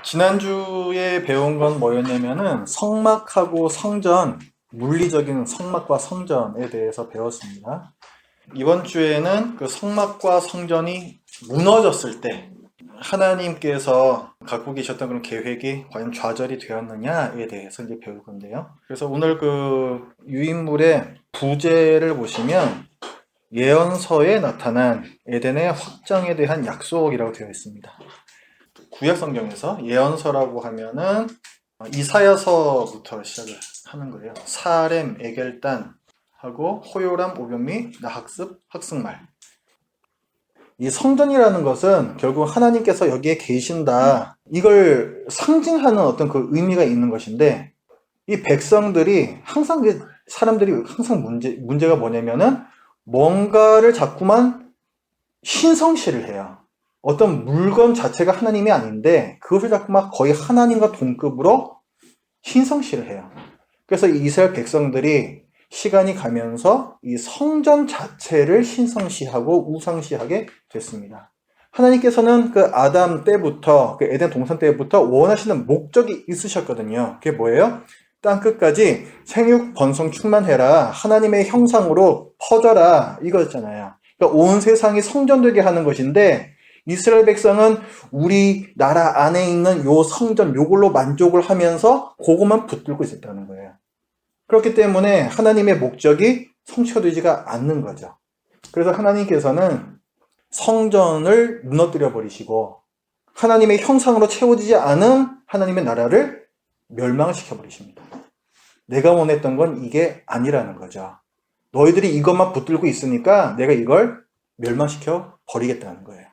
지난주에 배운 건 뭐였냐면은 성막하고 성전, 물리적인 성막과 성전에 대해서 배웠습니다. 이번 주에는 그 성막과 성전이 무너졌을 때 하나님께서 갖고 계셨던 그런 계획이 과연 좌절이 되었느냐에 대해서 이제 배울 건데요. 그래서 오늘 그 유인물의 부제를 보시면 예언서에 나타난 에덴의 확장에 대한 약속이라고 되어 있습니다. 구약 성경에서 예언서라고 하면은 이사야서부터 시작을 하는 거예요. 사렘, 에겔단 하고 호요람, 오병미, 나학습, 학승말. 이 성전이라는 것은 결국 하나님께서 여기에 계신다. 이걸 상징하는 어떤 그 의미가 있는 것인데, 이 백성들이 항상 사람들이 항상 문제가 뭐냐면은 뭔가를 자꾸만 신성시를 해요. 어떤 물건 자체가 하나님이 아닌데 그것을 자꾸 막 거의 하나님과 동급으로 신성시를 해요. 그래서 이스라엘 백성들이 시간이 가면서 이 성전 자체를 신성시하고 우상시하게 됐습니다. 하나님께서는 그 아담 때부터, 그 에덴 동산 때부터 원하시는 목적이 있으셨거든요. 그게 뭐예요? 땅 끝까지 생육 번성 충만해라. 하나님의 형상으로 퍼져라. 이거였잖아요. 그러니까 온 세상이 성전되게 하는 것인데 이스라엘 백성은 우리나라 안에 있는 요 성전 요걸로 만족을 하면서 그것만 붙들고 있었다는 거예요. 그렇기 때문에 하나님의 목적이 성취되지가 않는 거죠. 그래서 하나님께서는 성전을 무너뜨려 버리시고 하나님의 형상으로 채워지지 않은 하나님의 나라를 멸망시켜 버리십니다. 내가 원했던 건 이게 아니라는 거죠. 너희들이 이것만 붙들고 있으니까 내가 이걸 멸망시켜 버리겠다는 거예요.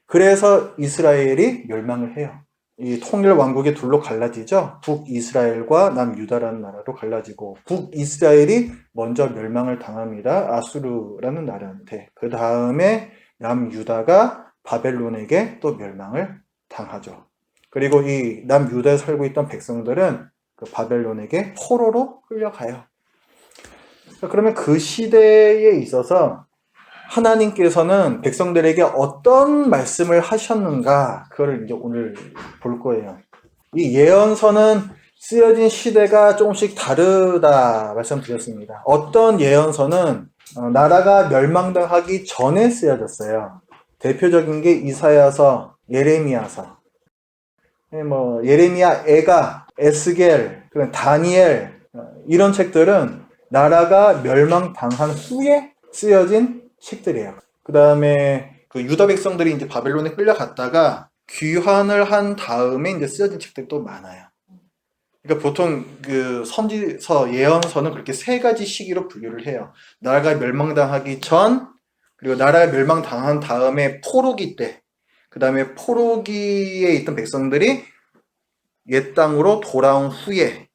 그래서 이스라엘이 멸망을 해요. 이 통일 왕국의 둘로 갈라지죠. 북이스라엘과 남유다라는 나라로 갈라지고 북이스라엘이 먼저 멸망을 당합니다. 아수르라는 나라한테. 그 다음에 남유다가 바벨론에게 또 멸망을 당하죠. 그리고 이 남유다에 살고 있던 백성들은 그 바벨론에게 포로로 끌려가요. 그러면 그 시대에 있어서 하나님께서는 백성들에게 어떤 말씀을 하셨는가, 그걸 이제 오늘 볼 거예요. 이 예언서는 쓰여진 시대가 조금씩 다르다 말씀드렸습니다. 어떤 예언서는 나라가 멸망당하기 전에 쓰여졌어요. 대표적인 게 이사야서, 예레미야서. 예레미야, 에가, 에스겔, 다니엘, 이런 책들은 나라가 멸망당한 후에 쓰여진 책들이에요. 그 다음에 그 유다 백성들이 이제 바벨론에 끌려갔다가 귀환을 한 다음에 이제 쓰여진 책들도 많아요. 그러니까 보통 그 선지서, 예언서는 그렇게 세 가지 시기로 분류를 해요. 나라가 멸망당하기 전, 그리고 나라가 멸망당한 다음에 포로기 때, 그 다음에 포로기에 있던 백성들이 옛 땅으로 돌아온 후에,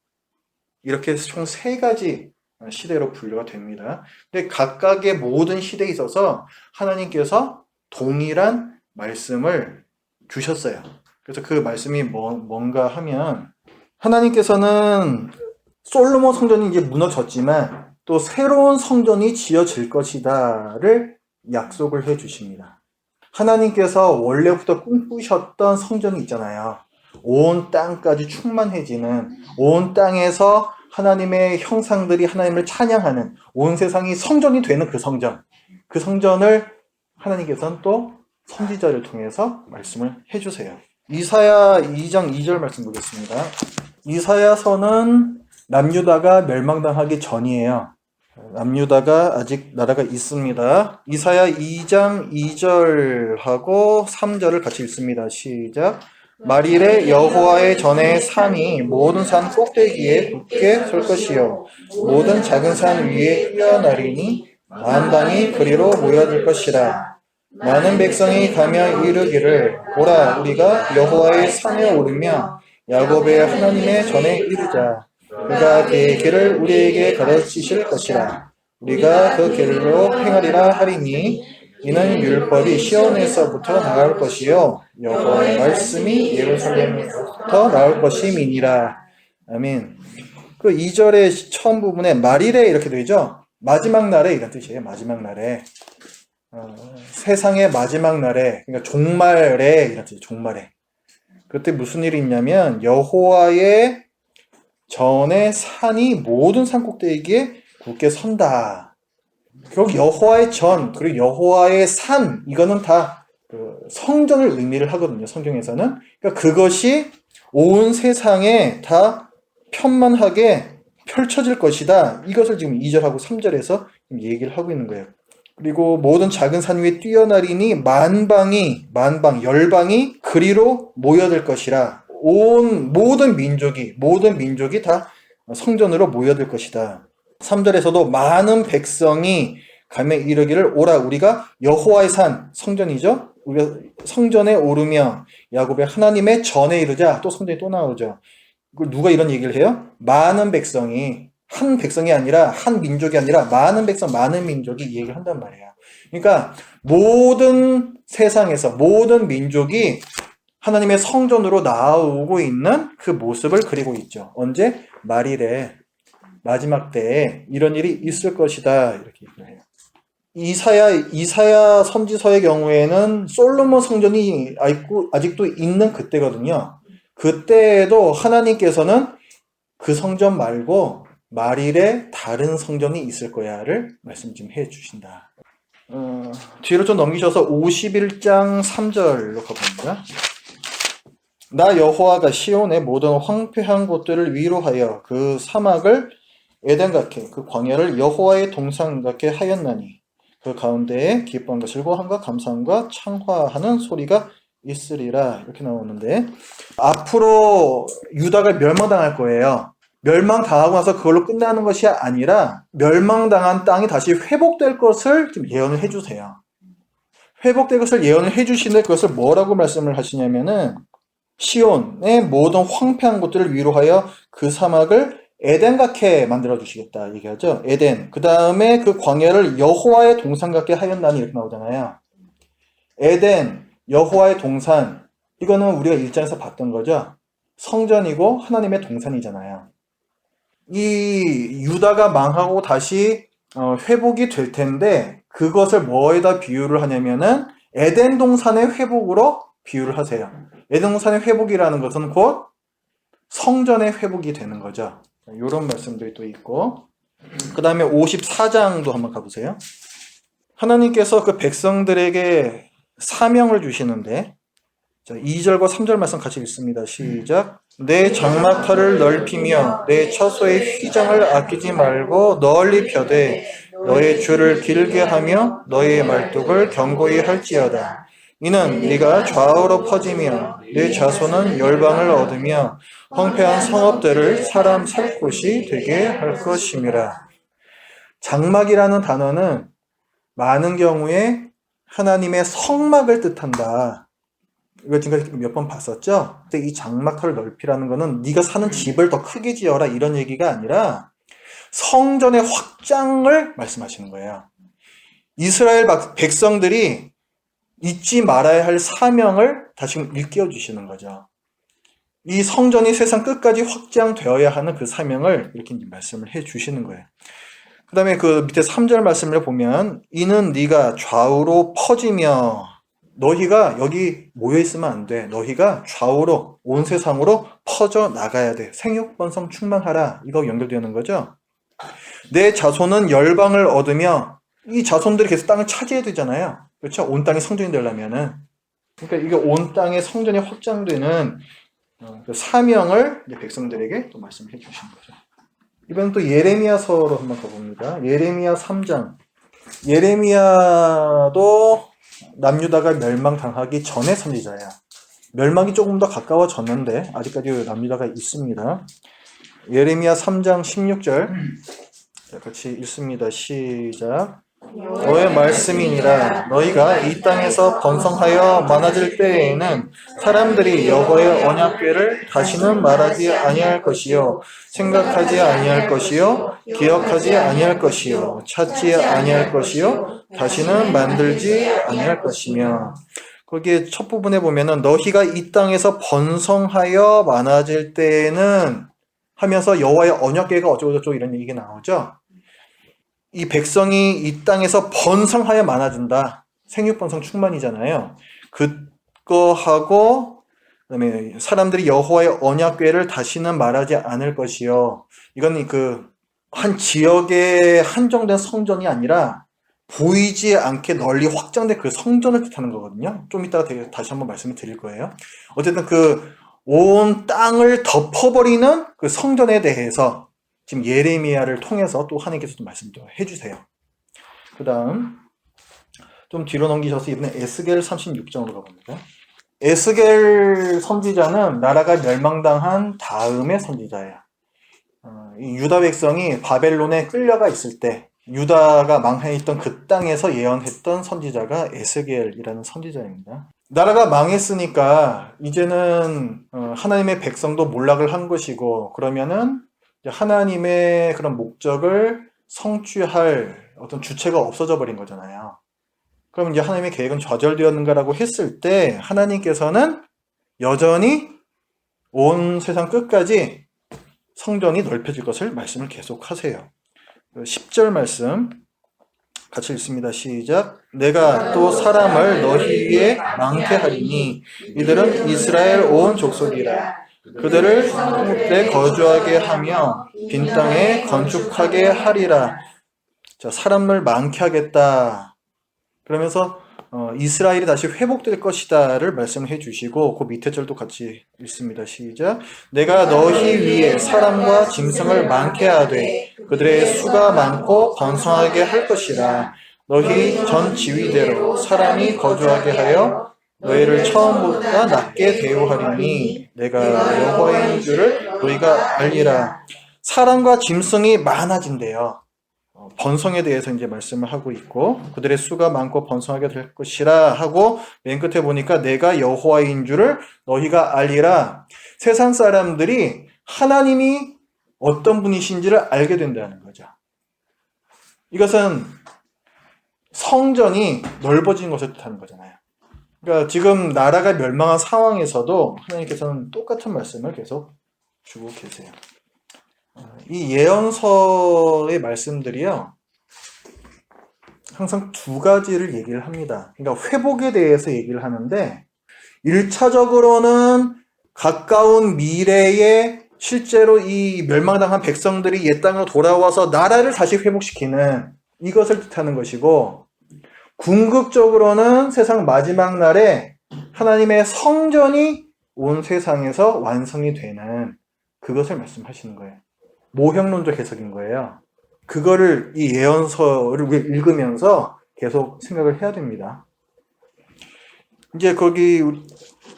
이렇게 총 세 가지 시대로 분류가 됩니다. 근데 각각의 모든 시대에 있어서 하나님께서 동일한 말씀을 주셨어요. 그래서 그 말씀이 뭔가 하면 하나님께서는 솔로몬 성전이 이제 무너졌지만 또 새로운 성전이 지어질 것이다를 약속을 해 주십니다. 하나님께서 원래부터 꿈꾸셨던 성전이 있잖아요. 온 땅까지 충만해지는, 온 땅에서 하나님의 형상들이 하나님을 찬양하는, 온 세상이 성전이 되는 그 성전을 하나님께서는 또 선지자를 통해서 말씀을 해주세요. 이사야 2장 2절 말씀 보겠습니다. 이사야서는 남유다가 멸망당하기 전이에요. 남유다가 아직 나라가 있습니다. 이사야 2장 2절하고 3절을 같이 읽습니다. 시작. 말일에 여호와의 전에 산이 모든 산 꼭대기에 굳게 설 것이요 모든 작은 산 위에 뛰어나리니 만방이 그리로 모여들 것이라. 많은 백성이 가며 이르기를 보라 우리가 여호와의 산에 오르며 야곱의 하나님의 전에 이르자. 그가 그의 길을 우리에게 가르치실 것이라. 우리가 그 길로 행하리라 하리니 이는 율법이 시온에서부터 나올 것이요 여호와의 말씀이 예루살렘에서부터 나올 것임이니라. 아멘. 그 2절의 처음 부분에 말일에 이렇게 되죠. 마지막 날에 이런 뜻이에요. 마지막 날에. 세상의 마지막 날에, 그러니까 종말에 이런 뜻이에요. 종말에. 그때 무슨 일이 있냐면 여호와의 전에 산이 모든 산 꼭대기에 굳게 선다. 결국 여호와의 전 그리고 여호와의 산 이거는 다 성전을 의미를 하거든요. 성경에서는. 그러니까 그것이 온 세상에 다 편만하게 펼쳐질 것이다. 이것을 지금 2절하고 3절에서 얘기를 하고 있는 거예요. 그리고 모든 작은 산 위에 뛰어나리니 열방이 그리로 모여들 것이라. 모든 민족이 다 성전으로 모여들 것이다. 3절에서도 많은 백성이 가며 이르기를 오라 우리가 여호와의 산 성전이죠. 우리가 성전에 오르며 야곱의 하나님의 전에 이르자. 또 성전이 또 나오죠. 누가 이런 얘기를 해요? 많은 백성이 한 백성이 아니라 한 민족이 아니라 많은 백성 많은 민족이 이 얘기를 한단 말이에요. 그러니까 모든 세상에서 모든 민족이 하나님의 성전으로 나오고 있는 그 모습을 그리고 있죠. 언제? 말일에 마지막 때에 이런 일이 있을 것이다 이렇게 얘기를 해요. 이사야 선지서의 경우에는 솔로몬 성전이 아직도 있는 그때거든요. 그때에도 하나님께서는 그 성전 말고 말일에 다른 성전이 있을 거야를 말씀 좀 해주신다. 뒤로 좀 넘기셔서 51장 3절로 가봅니다. 나 여호와가 시온의 모든 황폐한 곳들을 위로하여 그 사막을 에덴같게 그 광야를 여호와의 동산 같게 하였나니 그 가운데에 기뻐함과 즐거움과 감사함과 창화하는 소리가 있으리라 이렇게 나오는데 앞으로 유다가 멸망당할 거예요. 멸망당하고 나서 그걸로 끝나는 것이 아니라 멸망당한 땅이 다시 회복될 것을 좀 예언을 해주세요. 회복될 것을 예언을 해주시는데 그것을 뭐라고 말씀을 하시냐면은 시온의 모든 황폐한 곳들을 위로하여 그 사막을 에덴같게 만들어주시겠다 얘기하죠. 에덴. 그 다음에 그 광야를 여호와의 동산 같게 하였나니 이렇게 나오잖아요. 에덴, 여호와의 동산. 이거는 우리가 1장에서 봤던 거죠. 성전이고 하나님의 동산이잖아요. 이 유다가 망하고 다시 회복이 될 텐데 그것을 뭐에다 비유를 하냐면은 에덴 동산의 회복으로 비유를 하세요. 에덴 동산의 회복이라는 것은 곧 성전의 회복이 되는 거죠. 이런 말씀들이 또 있고 그 다음에 54장도 한번 가보세요. 하나님께서 그 백성들에게 사명을 주시는데 2절과 3절 말씀 같이 읽습니다. 시작. 내 장막터를 넓히며 내 처소의 휘장을 아끼지 말고 널리 펴되 너의 줄을 길게 하며 너의 말뚝을 견고히 할지어다. 이는 네가 좌우로 퍼지며 네 자손은 열방을 얻으며 황폐한 성읍들을 사람 살 곳이 되게 할 것임이라. 장막이라는 단어는 많은 경우에 하나님의 성막을 뜻한다. 이거 지금까지 몇 번 봤었죠? 근데 이 장막터를 넓히라는 거는 네가 사는 집을 더 크게 지어라 이런 얘기가 아니라 성전의 확장을 말씀하시는 거예요. 이스라엘 백성들이 잊지 말아야 할 사명을 다시 일깨워 주시는 거죠. 이 성전이 세상 끝까지 확장되어야 하는 그 사명을 이렇게 말씀을 해 주시는 거예요. 그 다음에 그 밑에 3절 말씀을 보면 이는 네가 좌우로 퍼지며 너희가 여기 모여있으면 안 돼. 너희가 좌우로 온 세상으로 퍼져 나가야 돼. 생육번성 충만하라. 이거 연결되는 거죠. 내 자손은 열방을 얻으며 이 자손들이 계속 땅을 차지해야 되잖아요. 그렇죠? 온 땅이 성전이 되려면은. 그러니까 이게 온 땅의 성전이 확장되는 그 사명을 백성들에게 또 말씀해 주시는 거죠. 이번엔 또 예레미야서로 한번 가봅니다. 예레미야 3장. 예레미야도 남유다가 멸망당하기 전에 선지자야. 멸망이 조금 더 가까워졌는데 아직까지 남유다가 있습니다. 예레미야 3장 16절 같이 읽습니다. 시작. 너의 말씀이니라. 너희가 이 땅에서 번성하여 많아질 때에는 사람들이 여호와의 언약궤를 다시는 말하지 아니할 것이요 생각하지 아니할 것이요 기억하지 아니할 것이요 찾지 아니할 것이요 다시는 만들지 아니할 것이며. 거기에 첫 부분에 보면은 너희가 이 땅에서 번성하여 많아질 때에는 하면서 여호와의 언약궤가 어쩌고저쩌고 이런 얘기가 나오죠. 이 백성이 이 땅에서 번성하여 많아진다. 생육번성 충만이잖아요. 그거하고 그다음에 사람들이 여호와의 언약궤를 다시는 말하지 않을 것이요. 이건 그 한 지역에 한정된 성전이 아니라 보이지 않게 널리 확장된 그 성전을 뜻하는 거거든요. 좀 이따가 다시 한번 말씀을 드릴 거예요. 어쨌든 그 온 땅을 덮어버리는 그 성전에 대해서 지금 예레미야를 통해서 또 하나님께서 또 말씀도 해주세요. 그 다음 좀 뒤로 넘기셔서 이번에 에스겔 36장으로 가봅니다. 에스겔 선지자는 나라가 멸망당한 다음의 선지자예요. 이 유다 백성이 바벨론에 끌려가 있을 때 유다가 망해있던 그 땅에서 예언했던 선지자가 에스겔이라는 선지자입니다. 나라가 망했으니까 이제는 하나님의 백성도 몰락을 한 것이고, 그러면은 하나님의 그런 목적을 성취할 어떤 주체가 없어져 버린 거잖아요. 그럼 이제 하나님의 계획은 좌절되었는가라고 했을 때 하나님께서는 여전히 온 세상 끝까지 성전이 넓혀질 것을 말씀을 계속하세요. 10절 말씀 같이 읽습니다. 시작. 내가 또 사람을 너희 위에 많게 하리니 이들은 이스라엘 온 족속이라. 그들을 땅에 거주하게 하며 빈 땅에 건축하게 하리라. 자, 사람을 많게 하겠다. 그러면서 이스라엘이 다시 회복될 것이다를 말씀해 주시고, 그 밑에 절도 같이 읽습니다. 시작. 내가 너희 위에 사람과 짐승을 많게 하되 그들의 수가 많고 번성하게 할 것이라. 너희 전 지위대로 사람이 거주하게 하여 너희를 처음보다 낮게 대우하리니 내가 여호와인 줄을 너희가 알리라. 사람과 짐승이 많아진대요. 번성에 대해서 이제 말씀을 하고 있고, 그들의 수가 많고 번성하게 될 것이라 하고, 맨 끝에 보니까 내가 여호와인 줄을 너희가 알리라. 세상 사람들이 하나님이 어떤 분이신지를 알게 된다는 거죠. 이것은 성전이 넓어진 것을 뜻하는 거잖아요. 그러니까 지금 나라가 멸망한 상황에서도 하나님께서는 똑같은 말씀을 계속 주고 계세요. 이 예언서의 말씀들이요, 항상 두 가지를 얘기를 합니다. 그러니까 회복에 대해서 얘기를 하는데, 1차적으로는 가까운 미래에 실제로 이 멸망당한 백성들이 옛 땅으로 돌아와서 나라를 다시 회복시키는 이것을 뜻하는 것이고, 궁극적으로는 세상 마지막 날에 하나님의 성전이 온 세상에서 완성이 되는 그것을 말씀하시는 거예요. 모형론적 해석인 거예요. 그거를 이 예언서를 읽으면서 계속 생각을 해야 됩니다. 이제 거기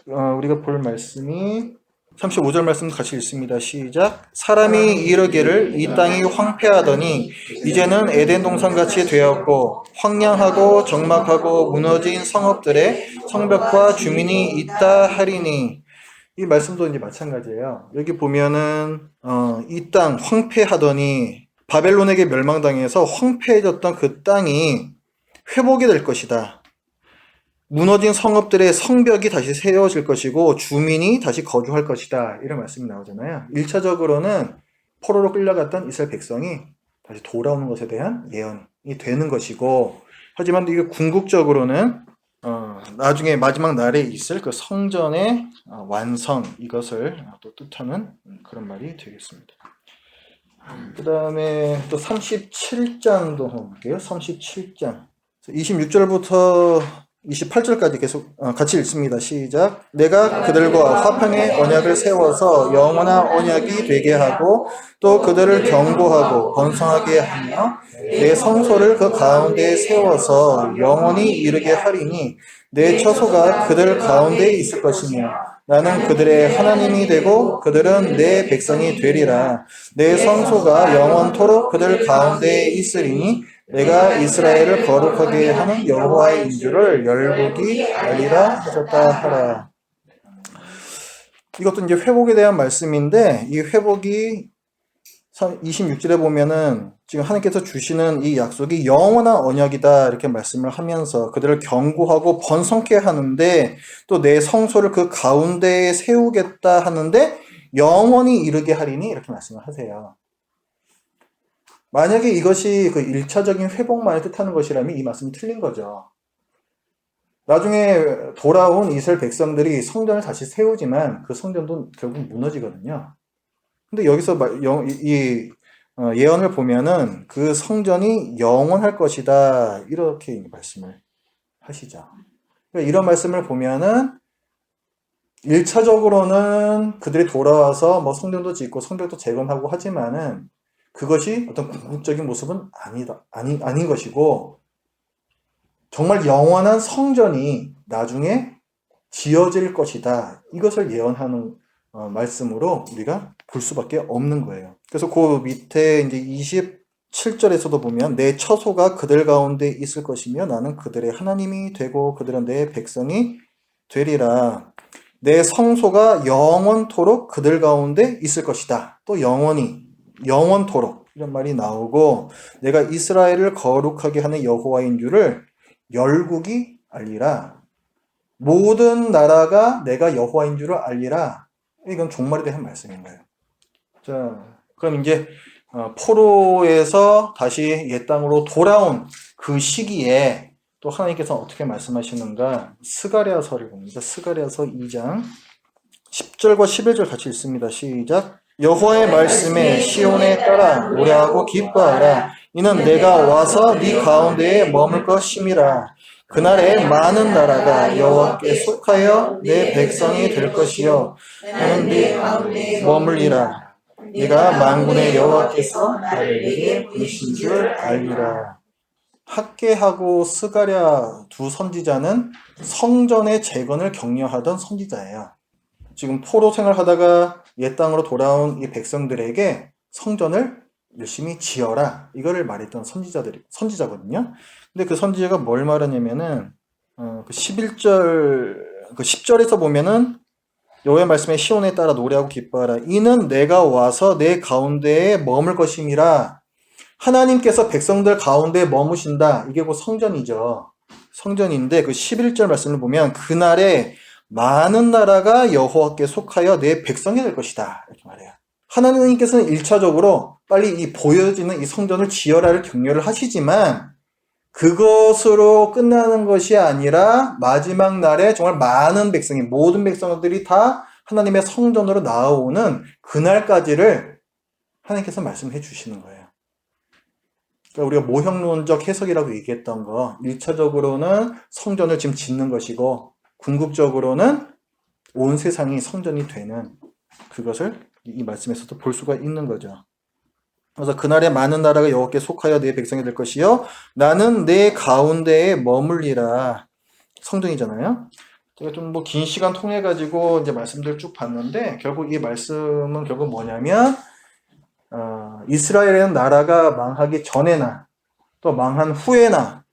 우리가 볼 말씀이 35절 말씀도 같이 읽습니다. 시작. 사람이 이르기를 이 땅이 황폐하더니 이제는 에덴 동산같이 되었고 황량하고 적막하고 무너진 성읍들의 성벽과 주민이 있다 하리니. 이 말씀도 이제 마찬가지예요. 여기 보면은 이 땅 황폐하더니 바벨론에게 멸망당해서 황폐해졌던 그 땅이 회복이 될 것이다. 무너진 성읍들의 성벽이 다시 세워질 것이고 주민이 다시 거주할 것이다. 이런 말씀이 나오잖아요. 1차적으로는 포로로 끌려갔던 이스라엘 백성이 다시 돌아오는 것에 대한 예언이 되는 것이고, 하지만 이게 궁극적으로는 나중에 마지막 날에 있을 그 성전의 완성, 이것을 또 뜻하는 그런 말이 되겠습니다. 그 다음에 또 37장도 한번 볼게요. 37장 26절부터 28절까지 계속 같이 읽습니다. 시작. 내가 그들과 화평의 언약을 세워서 영원한 언약이 되게 하고 또 그들을 견고하고 번성하게 하며 내 성소를 그 가운데에 세워서 영원히 이르게 하리니 내 처소가 그들 가운데에 있을 것이며 나는 그들의 하나님이 되고 그들은 내 백성이 되리라. 내 성소가 영원토록 그들 가운데에 있으리니 내가 이스라엘을 거룩하게 하는 여호와의 인줄을 열국이 알리라 하셨다 하라. 이것도 이제 회복에 대한 말씀인데, 이 회복이 26절에 보면은 지금 하나님께서 주시는 이 약속이 영원한 언약이다 이렇게 말씀을 하면서 그들을 견고하고 번성케 하는데 또 내 성소를 그 가운데에 세우겠다 하는데 영원히 이르게 하리니 이렇게 말씀을 하세요. 만약에 이것이 그 1차적인 회복만을 뜻하는 것이라면 이 말씀이 틀린 거죠. 나중에 돌아온 이스라엘 백성들이 성전을 다시 세우지만 그 성전도 결국 무너지거든요. 근데 여기서 예언을 보면은 그 성전이 영원할 것이다. 이렇게 말씀을 하시죠. 그러니까 이런 말씀을 보면은 1차적으로는 그들이 돌아와서 뭐 성전도 짓고 성벽도 재건하고 하지만은 그것이 어떤 궁극적인 모습은 아닌 것이고 정말 영원한 성전이 나중에 지어질 것이다. 이것을 예언하는 말씀으로 우리가 볼 수밖에 없는 거예요. 그래서 그 밑에 이제 27절에서도 보면 내 처소가 그들 가운데 있을 것이며 나는 그들의 하나님이 되고 그들은 내 백성이 되리라. 내 성소가 영원토록 그들 가운데 있을 것이다. 또 영원토록 이런 말이 나오고 내가 이스라엘을 거룩하게 하는 여호와인 줄을 열국이 알리라. 모든 나라가 내가 여호와인 줄을 알리라. 이건 종말에 대한 말씀인 거예요. 자, 그럼 이제 포로에서 다시 옛 땅으로 돌아온 그 시기에 또 하나님께서 어떻게 말씀하시는가? 스가랴서를 봅니다. 스가랴서 2장 10절과 11절 같이 읽습니다. 시작. 여호와의 말씀에 시온에 따라 노래하고 기뻐하라. 이는 내가 와서 네 가운데에 머물 것임이라. 그날에 많은 나라가 여호와께 속하여 내 백성이 될 것이요 나는 네 가운데 머물리라. 네가 만군의 여호와께서 나를 내게 부르신 줄 알리라. 학개하고 스가랴 두 선지자는 성전의 재건을 격려하던 선지자예요. 지금 포로 생활하다가 옛 땅으로 돌아온 이 백성들에게 성전을 열심히 지어라 이거를 말했던 선지자거든요. 근데 그 선지자가 뭘 말하냐면은 그 10절에서 보면은 여호와의 말씀에 시온에 따라 노래하고 기뻐하라. 이는 내가 와서 내 가운데에 머물 것임이라. 하나님께서 백성들 가운데 머무신다. 이게 곧 성전이죠. 성전인데 그 11절 말씀을 보면 그날에 많은 나라가 여호와께 속하여 내 백성이 될 것이다. 이렇게 말해요. 하나님께서는 1차적으로 빨리 이 보여지는 이 성전을 지어라를 격려를 하시지만 그것으로 끝나는 것이 아니라 마지막 날에 정말 많은 백성이 모든 백성들이 다 하나님의 성전으로 나아오는 그날까지를 하나님께서 말씀해 주시는 거예요. 그러니까 우리가 모형론적 해석이라고 얘기했던 거 1차적으로는 성전을 지금 짓는 것이고 궁극적으로는 온 세상이 성전이 되는 그것을 이 말씀에서도 볼 수가 있는 거죠. 그래서 그날에 많은 나라가 여호와께 속하여 내 백성이 될 것이요 나는 내 가운데에 머물리라. 성전이잖아요. 제가 좀 뭐 긴 시간 통해 가지고 이제 말씀들 쭉 봤는데 결국 이 말씀은 결국 뭐냐면 이스라엘이라는 나라가 망하기 전에나 또 망한 후에나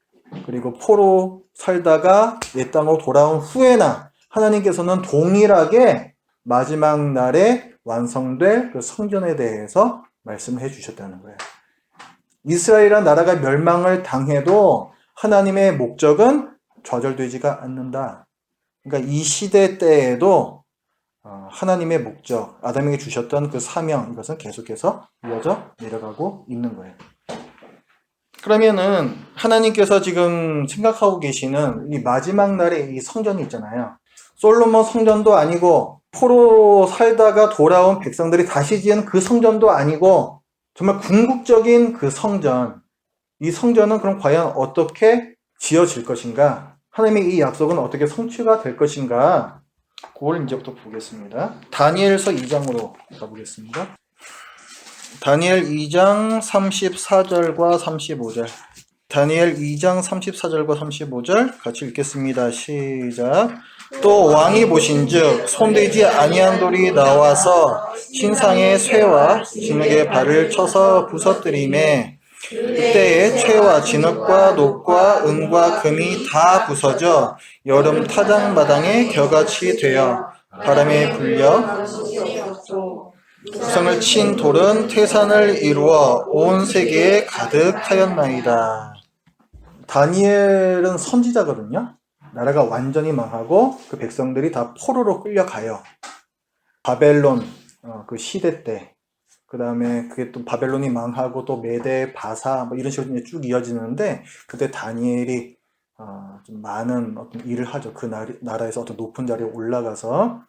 그리고 포로 살다가 옛 땅으로 돌아온 후에나 하나님께서는 동일하게 마지막 날에 완성될 그 성전에 대해서 말씀해 주셨다는 거예요. 이스라엘이라는 나라가 멸망을 당해도 하나님의 목적은 좌절되지가 않는다. 그러니까 이 시대 때에도 하나님의 목적, 아담에게 주셨던 그 사명, 이것은 계속해서 이어져 내려가고 있는 거예요. 그러면은 하나님께서 지금 생각하고 계시는 이 마지막 날에 이 성전이 있잖아요. 솔로몬 성전도 아니고 포로 살다가 돌아온 백성들이 다시 지은 그 성전도 아니고 정말 궁극적인 그 성전. 이 성전은 그럼 과연 어떻게 지어질 것인가? 하나님의 이 약속은 어떻게 성취가 될 것인가? 그걸 이제부터 보겠습니다. 다니엘서 2장으로 가보겠습니다. 다니엘 2장 34절과 35절. 다니엘 2장 34절과 35절 같이 읽겠습니다. 시작. 또 왕이 보신즉 손대지 아니한 돌이 나와서 신상의 쇠와 진흙의 발을 쳐서 부서뜨리매 그때에 채와 진흙과 녹과 은과 금이 다 부서져 여름 타작마당에 겨같이 되어 바람에 불려 구성을 친 돌은 태산을 이루어 온 세계에 가득하였나이다. 다니엘은 선지자거든요. 나라가 완전히 망하고 그 백성들이 다 포로로 끌려가요. 바벨론 그 시대 때. 그 다음에 그게 또 바벨론이 망하고 또 메대, 바사 뭐 이런 식으로 쭉 이어지는데 그때 다니엘이 좀 많은 어떤 일을 하죠. 그 나라에서 어떤 높은 자리에 올라가서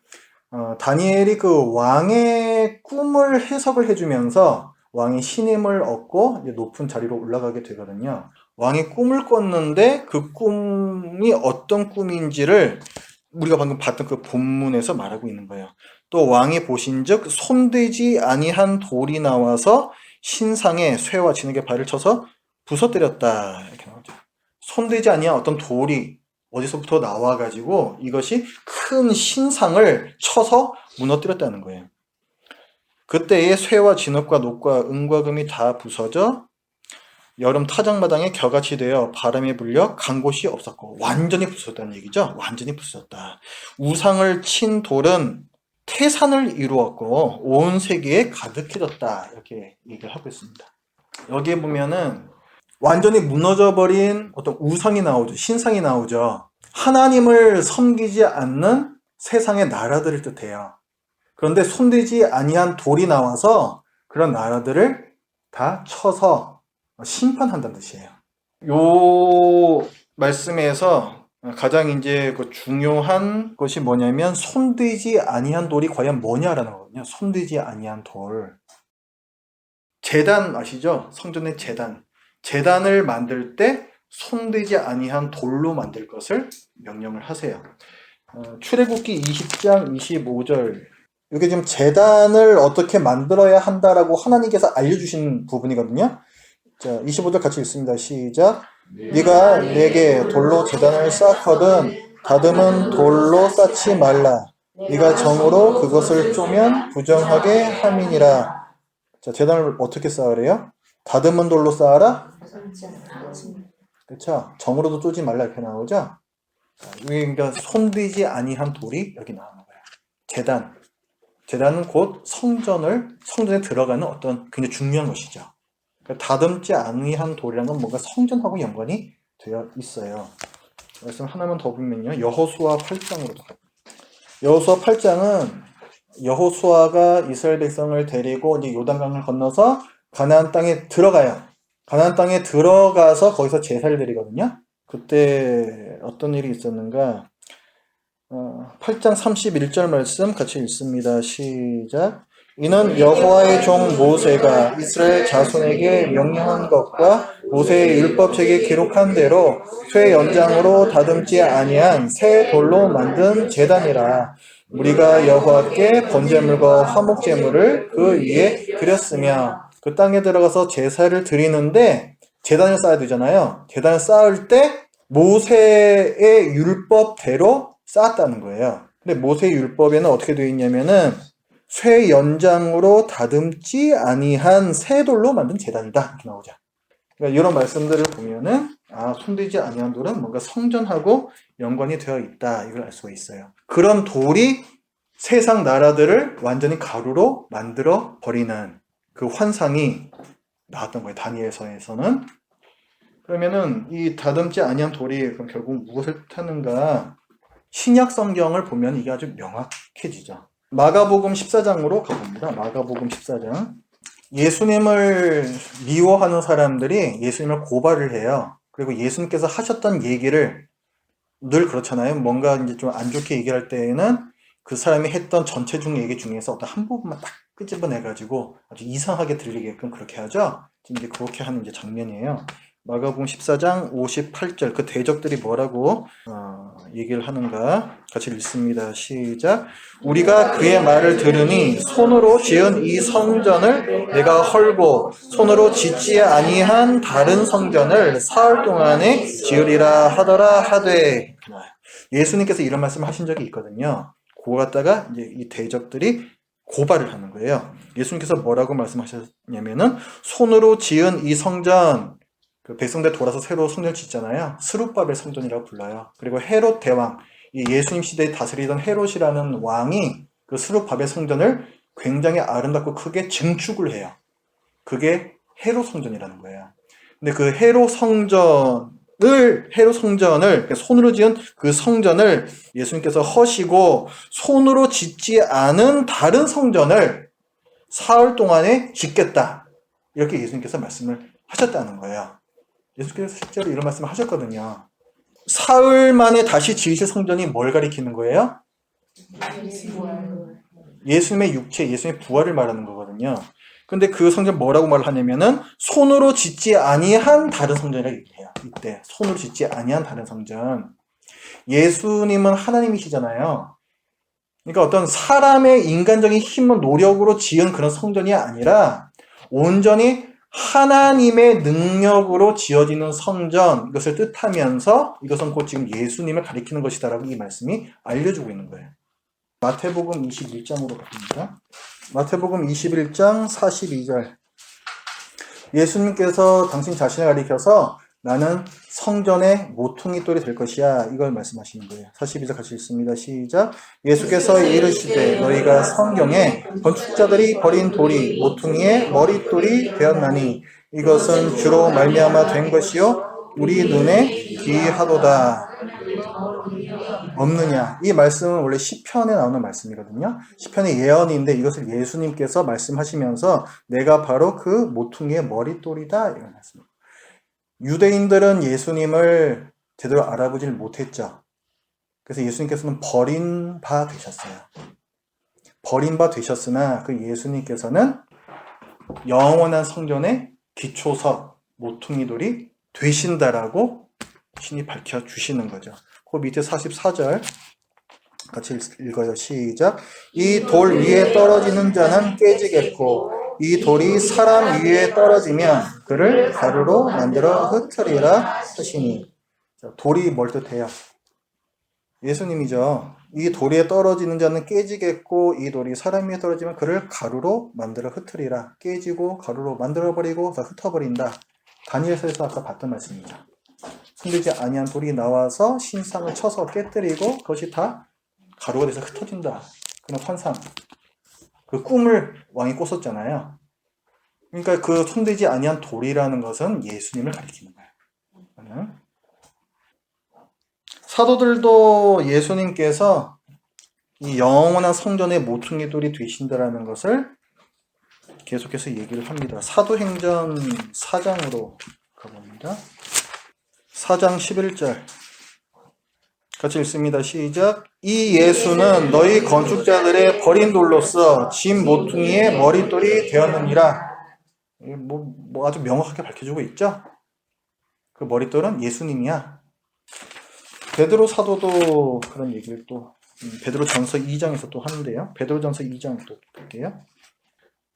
다니엘이 그 왕의 꿈을 해석을 해주면서 왕의 신임을 얻고 이제 높은 자리로 올라가게 되거든요. 왕이 꿈을 꿨는데 그 꿈이 어떤 꿈인지를 우리가 방금 봤던 그 본문에서 말하고 있는 거예요. 또 왕이 보신즉 손대지 아니한 돌이 나와서 신상에 쇠와 진흙에 발을 쳐서 부서뜨렸다. 이렇게 나오죠. 손대지 아니한 어떤 돌이 어디서부터 나와가지고 이것이 큰 신상을 쳐서 무너뜨렸다는 거예요. 그때에 쇠와 진흙과 녹과 은과 금이 다 부서져 여름 타작마당에 겨같이 되어 바람에 불려 간 곳이 없었고 완전히 부서졌다는 얘기죠. 완전히 부서졌다. 우상을 친 돌은 태산을 이루었고 온 세계에 가득해졌다. 이렇게 얘기를 하고 있습니다. 여기에 보면은 완전히 무너져버린 어떤 우상이 나오죠. 신상이 나오죠. 하나님을 섬기지 않는 세상의 나라들을 뜻해요. 그런데 손대지 아니한 돌이 나와서 그런 나라들을 다 쳐서 심판한다는 뜻이에요. 요 말씀에서 가장 이제 그 중요한 것이 뭐냐면 손대지 아니한 돌이 과연 뭐냐라는 거거든요. 손대지 아니한 돌. 제단 아시죠? 성전의 제단. 제단을 만들 때 손대지 아니한 돌로 만들 것을 명령을 하세요. 출애굽기 20장 25절. 이게 지금 제단을 어떻게 만들어야 한다라고 하나님께서 알려주신 부분이거든요. 자, 25절 같이 읽습니다. 시작. 네가 내게 돌로 제단을 쌓거든 다듬은 돌로 쌓지 말라. 네가 정으로 그것을 쪼면 부정하게 함이니라. 자, 제단을 어떻게 쌓으래요? 다듬은 돌로 쌓아라? 그렇죠. 정으로도 쪼지 말라 이렇게 나오죠. 그러니까 손대지 아니한 돌이 여기 나오는 거예요. 제단. 제단은 곧 성전에 들어가는 어떤 굉장히 중요한 것이죠. 그러니까 다듬지 아니한 돌이라는 건 뭔가 성전하고 연관이 되어 있어요. 말씀 하나만 더 보면요. 여호수아 8장으로 더. 여호수아 8장은 여호수아가 이스라엘 백성을 데리고 이제 요단강을 건너서 가나안 땅에 들어가요. 가나안 땅에 들어가서 거기서 제사를 드리거든요. 그때 어떤 일이 있었는가? 8장 31절 말씀 같이 읽습니다. 시작. 이는 여호와의 종 모세가 이스라엘 자손에게 명령한 것과 모세의 율법책에 기록한 대로 쇠 연장으로 다듬지 아니한 새 돌로 만든 제단이라. 우리가 여호와께 번제물과 화목제물을 그 위에 드렸으며 그 땅에 들어가서 제사를 드리는데 제단을 쌓아야 되잖아요. 제단을 쌓을 때 모세의 율법대로 쌓았다는 거예요. 근데 모세의 율법에는 어떻게 되어 있냐면은 쇠 연장으로 다듬지 아니한 새 돌로 만든 제단이다 이렇게 나오죠. 그러니까 이런 말씀들을 보면은 손대지 아니한 돌은 뭔가 성전하고 연관이 되어 있다 이걸 알 수가 있어요. 그런 돌이 세상 나라들을 완전히 가루로 만들어 버리는 그 환상이 나왔던 거예요. 다니엘서에서는. 그러면은 이 다듬지 아니한 돌이 그럼 결국 무엇을 뜻하는가? 신약 성경을 보면 이게 아주 명확해지죠. 마가복음 14장으로 가봅니다. 마가복음 14장. 예수님을 미워하는 사람들이 예수님을 고발을 해요. 그리고 예수님께서 하셨던 얘기를 늘 그렇잖아요. 뭔가 이제 좀 안 좋게 얘기를 할 때에는 그 사람이 했던 전체적 얘기 중에서 어떤 한 부분만 딱 끄집어내가지고 아주 이상하게 들리게끔 그렇게 하죠. 이제 그렇게 하는 이제 장면이에요. 마가복음 14장 58절 그 대적들이 뭐라고 얘기를 하는가 같이 읽습니다. 시작. 우리가 그의 말을 들으니 손으로 지은 이 성전을 내가 헐고 손으로 짓지 아니한 다른 성전을 사흘 동안에 지으리라 하더라 하되. 예수님께서 이런 말씀을 하신 적이 있거든요. 그거 갖다가 이제 이 대적들이 고발을 하는 거예요. 예수님께서 뭐라고 말씀하셨냐면은 손으로 지은 이 성전, 그 백성들 돌아서 새로 성전을 짓잖아요. 스룹바벨 성전이라고 불러요. 그리고 헤롯 대왕, 이 예수님 시대에 다스리던 헤롯이라는 왕이 그 스룹바벨 성전을 굉장히 아름답고 크게 증축을 해요. 그게 헤롯 성전이라는 거예요. 근데 그 헤롯 성전을 손으로 지은 그 성전을 예수님께서 허시고 손으로 짓지 않은 다른 성전을 사흘 동안에 짓겠다. 이렇게 예수님께서 말씀을 하셨다는 거예요. 예수님께서 실제로 이런 말씀을 하셨거든요. 사흘 만에 다시 지으실 성전이 뭘 가리키는 거예요? 예수님의 육체, 예수님의 부활을 말하는 거거든요. 근데 그 성전 뭐라고 말을 하냐면은 손으로 짓지 아니한 다른 성전이라고 얘기해요. 이때 손으로 짓지 아니한 다른 성전. 예수님은 하나님이시잖아요. 그러니까 어떤 사람의 인간적인 힘과 노력으로 지은 그런 성전이 아니라 온전히 하나님의 능력으로 지어지는 성전, 이것을 뜻하면서 이것은 곧 지금 예수님을 가리키는 것이다라고 이 말씀이 알려주고 있는 거예요. 마태복음 21장으로 갑니다. 마태복음 21장 42절. 예수님께서 당신 자신을 가리켜서 나는 성전의 모퉁이 돌이 될 것이야, 이걸 말씀하시는 거예요. 42절 같이 읽습니다. 시작. 예수께서 이르시되 너희가 성경에 건축자들이 버린 돌이 모퉁이의 머릿돌이 되었나니 이것은 주로 말미암아 된 것이요 우리 눈에 기이하도다. 없느냐. 이 말씀은 원래 시편에 나오는 말씀이거든요. 시편의 예언인데 이것을 예수님께서 말씀하시면서 내가 바로 그 모퉁이의 머릿돌이다, 이런 말씀입니다. 유대인들은 예수님을 제대로 알아보질 못했죠. 그래서 예수님께서는 버린 바 되셨어요. 버린 바 되셨으나 그 예수님께서는 영원한 성전의 기초석, 모퉁이돌이 되신다라고 신이 밝혀주시는 거죠. 그 밑에 44절 같이 읽어요. 시작. 이 돌 위에 떨어지는 자는 깨지겠고 이 돌이 사람 위에 떨어지면 그를 가루로 만들어 흩으리라 하시니. 돌이 뭘 뜻해요? 예수님이죠. 이 돌에 떨어지는 자는 깨지겠고 이 돌이 사람 위에 떨어지면 그를 가루로 만들어 흩으리라. 깨지고 가루로 만들어버리고 다 흩어버린다. 다니엘서에서 아까 봤던 말씀입니다. 손들지 아니한 돌이 나와서 신상을 쳐서 깨뜨리고 그것이 다 가루가 돼서 흩어진다. 그런 환상. 그 꿈을 왕이 꿨었잖아요. 그러니까 그 손대지 아니한 돌이라는 것은 예수님을 가리키는 거예요. 사도들도 예수님께서 이 영원한 성전의 모퉁이 돌이 되신다라는 것을 계속해서 얘기를 합니다. 사도행전 4장으로 가봅니다. 4장 11절 같이 읽습니다. 시작. 이 예수는 너희 건축자들의 버린 돌로서 집 모퉁이의 머릿돌이 되었느니라. 뭐 아주 명확하게 밝혀주고 있죠. 그 머릿돌은 예수님이야. 베드로 사도도 그런 얘기를 또 베드로전서 2장에서 또 하는데요. 베드로전서 2장 또 볼게요.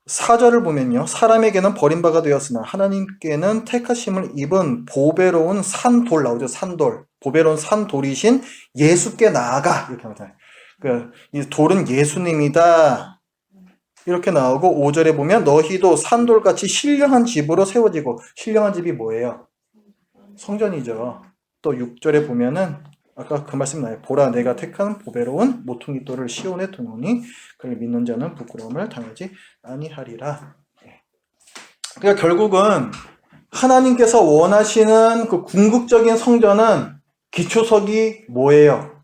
4절을 보면요. 사람에게는 버림바가 되었으나 하나님께는 택하심을 입은 보배로운 산돌 나오죠. 산돌. 보배로운 산돌이신 예수께 나아가. 이렇게 나오잖아요. 이 돌은 예수님이다. 이렇게 나오고 5절에 보면 너희도 산돌같이 신령한 집으로 세워지고. 신령한 집이 뭐예요? 성전이죠. 또 6절에 보면은 아까 그 말씀 나요. 보라 내가 택한 보배로운 모퉁이 돌을 시온에 두노니 그를 믿는 자는 부끄러움을 당하지 아니하리라. 그러니까 결국은 하나님께서 원하시는 그 궁극적인 성전은 기초석이 뭐예요?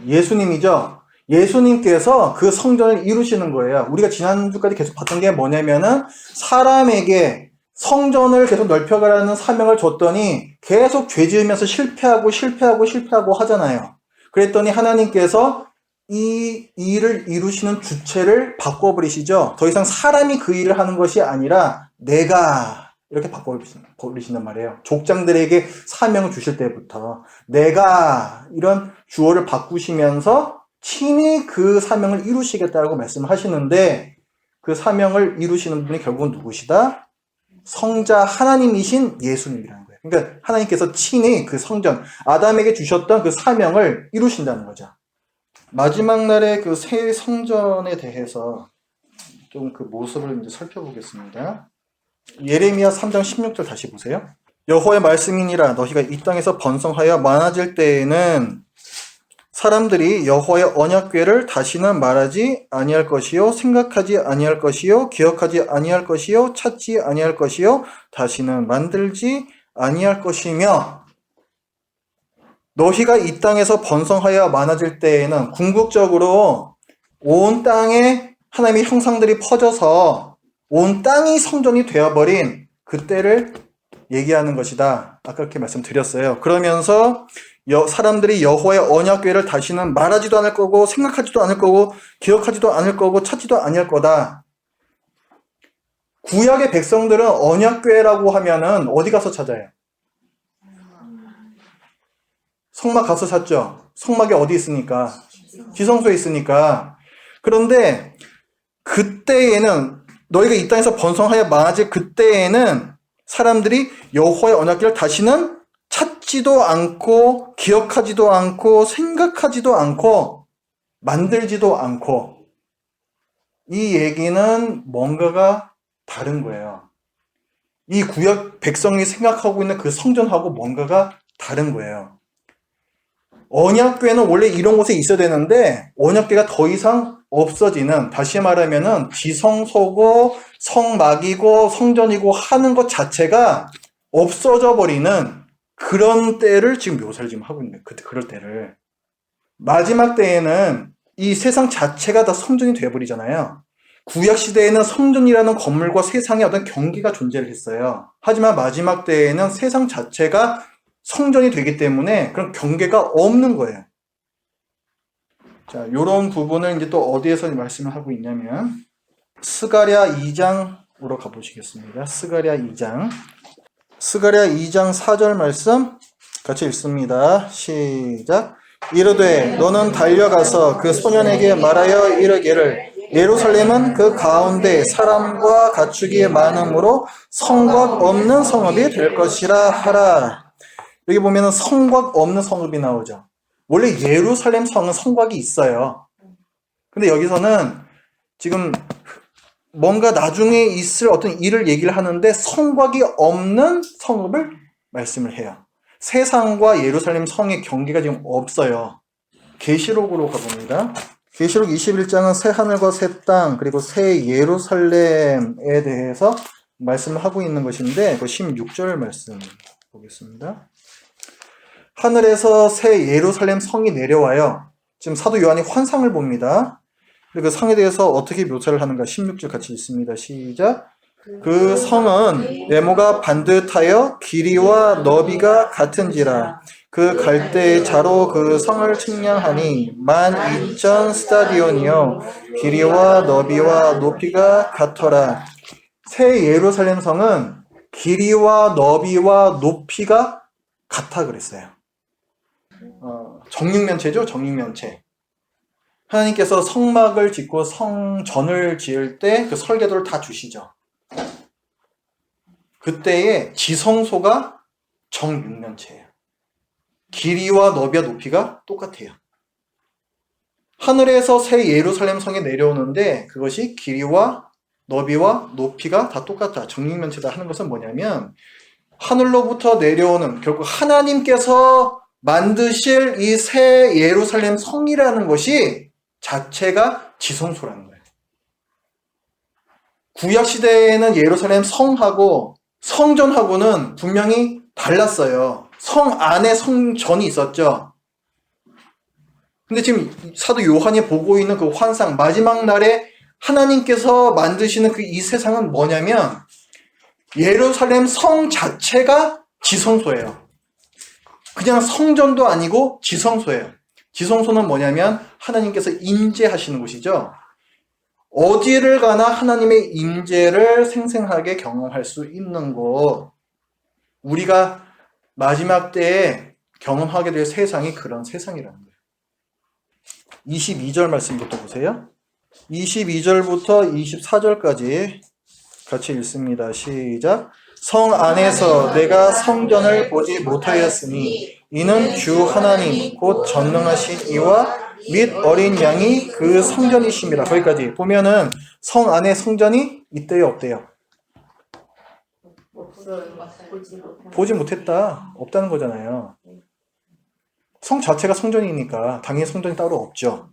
예수님이죠. 예수님께서 그 성전을 이루시는 거예요. 우리가 지난주까지 계속 봤던 게 뭐냐면은 사람에게 성전을 계속 넓혀가라는 사명을 줬더니 계속 죄 지으면서 실패하고 하잖아요. 그랬더니 하나님께서 이 일을 이루시는 주체를 바꿔버리시죠. 더 이상 사람이 그 일을 하는 것이 아니라 내가 이렇게 바꿔버리신단 말이에요. 족장들에게 사명을 주실 때부터 내가 이런 주어를 바꾸시면서 친히 그 사명을 이루시겠다고 말씀하시는데 그 사명을 이루시는 분이 결국은 누구시다? 성자 하나님이신 예수님이라는 거예요. 그러니까 하나님께서 친히 그 성전, 아담에게 주셨던 그 사명을 이루신다는 거죠. 마지막 날의 그 새 성전에 대해서 좀 그 모습을 이제 살펴보겠습니다. 예레미야 3장 16절 다시 보세요. 여호와의 말씀이니라 너희가 이 땅에서 번성하여 많아질 때에는 사람들이 여호와의 언약궤를 다시는 말하지 아니할 것이요 생각하지 아니할 것이요 기억하지 아니할 것이요 찾지 아니할 것이요 다시는 만들지 아니할 것이며 너희가 이 땅에서 번성하여 많아질 때에는 궁극적으로 온 땅에 하나님의 형상들이 퍼져서 온 땅이 성전이 되어버린 그때를 얘기하는 것이다. 아까 그렇게 말씀드렸어요. 그러면서 사람들이 여호와의 언약궤를 다시는 말하지도 않을 거고 생각하지도 않을 거고 기억하지도 않을 거고 찾지도 아니할 거다. 구약의 백성들은 언약궤라고 하면은 어디 가서 찾아요? 성막 가서 찾죠. 성막이 어디 있으니까? 지성소에 있으니까. 그런데 그때에는 너희가 이 땅에서 번성하여 많아질 그때에는 사람들이 여호와의 언약궤를 다시는 찾지도 않고 기억하지도 않고 생각하지도 않고 만들지도 않고 이 얘기는 뭔가가 다른 거예요. 이 구약 백성이 생각하고 있는 그 성전하고 뭔가가 다른 거예요. 언약궤는 원래 이런 곳에 있어야 되는데 언약궤가 더 이상 없어지는, 다시 말하면은 지성소고 성막이고 성전이고 하는 것 자체가 없어져 버리는 그런 때를 지금 묘사를 지금 하고 있는 거예요. 그럴 때를. 마지막 때에는 이 세상 자체가 다 성전이 되어버리잖아요. 구약 시대에는 성전이라는 건물과 세상의 어떤 경계가 존재를 했어요. 하지만 마지막 때에는 세상 자체가 성전이 되기 때문에 그런 경계가 없는 거예요. 자, 요런 부분을 이제 또 어디에서 말씀을 하고 있냐면 스가랴 2장으로 가보시겠습니다. 스가랴 2장. 스가랴 2장 4절 말씀 같이 읽습니다. 시작. 이르되 너는 달려가서 그 소년에게 말하여 이르기를 예루살렘은 그 가운데 사람과 가축이 많음으로 성곽 없는 성읍이 될 것이라 하라. 여기 보면은 성곽 없는 성읍이 나오죠. 원래 예루살렘 성은 성곽이 있어요. 근데 여기서는 지금 뭔가 나중에 있을 어떤 일을 얘기를 하는데 성곽이 없는 성읍을 말씀을 해요. 세상과 예루살렘 성의 경계가 지금 없어요. 계시록으로 가봅니다. 계시록 21장은 새 하늘과 새 땅 그리고 새 예루살렘에 대해서 말씀을 하고 있는 것인데 그 16절 말씀 보겠습니다. 하늘에서 새 예루살렘 성이 내려와요. 지금 사도 요한이 환상을 봅니다. 그 성에 대해서 어떻게 묘사를 하는가 16절 같이 읽습니다. 시작. 그 성은 네모가 반듯하여 길이와 너비가 같은지라 그 갈대의 자로 그 성을 측량하니 12,000 스타디온이요 길이와 너비와 높이가 같더라. 새 예루살렘 성은 길이와 너비와 높이가 같아 그랬어요. 정육면체죠. 정육면체. 하나님께서 성막을 짓고 성전을 지을 때 그 설계도를 다 주시죠. 그때의 지성소가 정육면체예요. 길이와 너비와 높이가 똑같아요. 하늘에서 새 예루살렘 성에 내려오는데 그것이 길이와 너비와 높이가 다 똑같다. 정육면체다 하는 것은 뭐냐면 하늘로부터 내려오는 결국 하나님께서 만드실 이 새 예루살렘 성이라는 것이 자체가 지성소라는 거예요. 구약시대에는 예루살렘 성하고 성전하고는 분명히 달랐어요. 성 안에 성전이 있었죠. 근데 지금 사도 요한이 보고 있는 그 환상, 마지막 날에 하나님께서 만드시는 그 이 세상은 뭐냐면 예루살렘 성 자체가 지성소예요. 그냥 성전도 아니고 지성소예요. 지성소는 뭐냐면 하나님께서 임재하시는 곳이죠. 어디를 가나 하나님의 임재를 생생하게 경험할 수 있는 곳. 우리가 마지막 때에 경험하게 될 세상이 그런 세상이라는 거예요. 22절 말씀부터 보세요. 22절부터 24절까지 같이 읽습니다. 시작. 성 안에서 내가 성전을 보지 못하였으니 이는 주 하나님 곧 전능하신 이와 및 어린 양이 그 성전이심이라. 거기까지 보면은 성 안에 성전이 있대요 없대요? 보지 못했다. 없다는 거잖아요. 성 자체가 성전이니까 당연히 성전이 따로 없죠.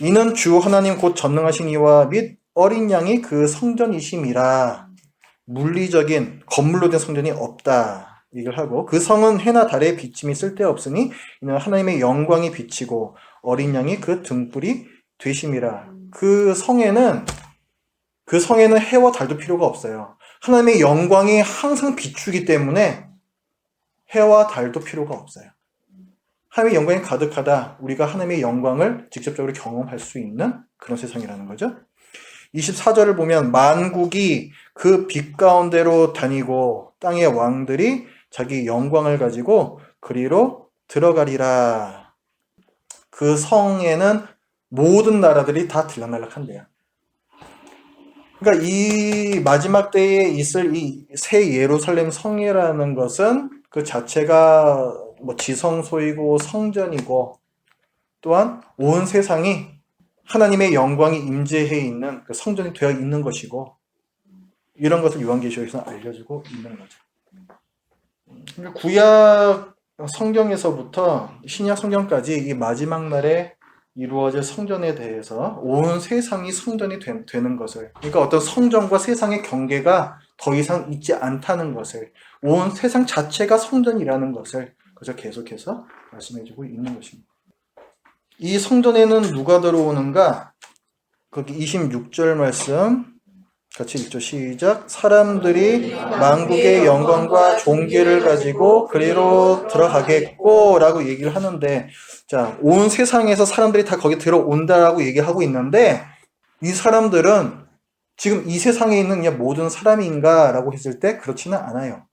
이는 주 하나님 곧 전능하신 이와 및 어린 양이 그 성전이심이라. 물리적인 건물로 된 성전이 없다 얘기를 하고 그 성은 해나 달의 비침이 쓸데없으니 이는 하나님의 영광이 비치고 어린 양이 그 등불이 되심이라. 그 성에는 해와 달도 필요가 없어요. 하나님의 영광이 항상 비추기 때문에 해와 달도 필요가 없어요. 하나님의 영광이 가득하다. 우리가 하나님의 영광을 직접적으로 경험할 수 있는 그런 세상이라는 거죠. 24절을 보면 만국이 그 빛 가운데로 다니고 땅의 왕들이 자기 영광을 가지고 그리로 들어가리라. 그 성에는 모든 나라들이 다 들락날락한대요. 그러니까 이 마지막 때에 있을 이 새 예루살렘 성이라는 것은 그 자체가 뭐 지성소이고 성전이고 또한 온 세상이 하나님의 영광이 임재해 있는 그 성전이 되어 있는 것이고 이런 것을 요한계시록에서 알려주고 있는 거죠. 구약 성경에서부터 신약 성경까지 이 마지막 날에 이루어질 성전에 대해서 온 세상이 성전이 되는 것을, 그러니까 어떤 성전과 세상의 경계가 더 이상 있지 않다는 것을, 온 세상 자체가 성전이라는 것을 그저 계속해서 말씀해주고 있는 것입니다. 이 성전에는 누가 들어오는가? 거기 26절 말씀 같이 읽죠. 시작. 사람들이 만국의 영광과 존귀를 가지고 그리로 들어가겠고 라고 얘기를 하는데, 자, 온 세상에서 사람들이 다 거기 들어온다라고 얘기하고 있는데 이 사람들은 지금 이 세상에 있는 그냥 모든 사람인가 라고 했을 때 그렇지는 않아요.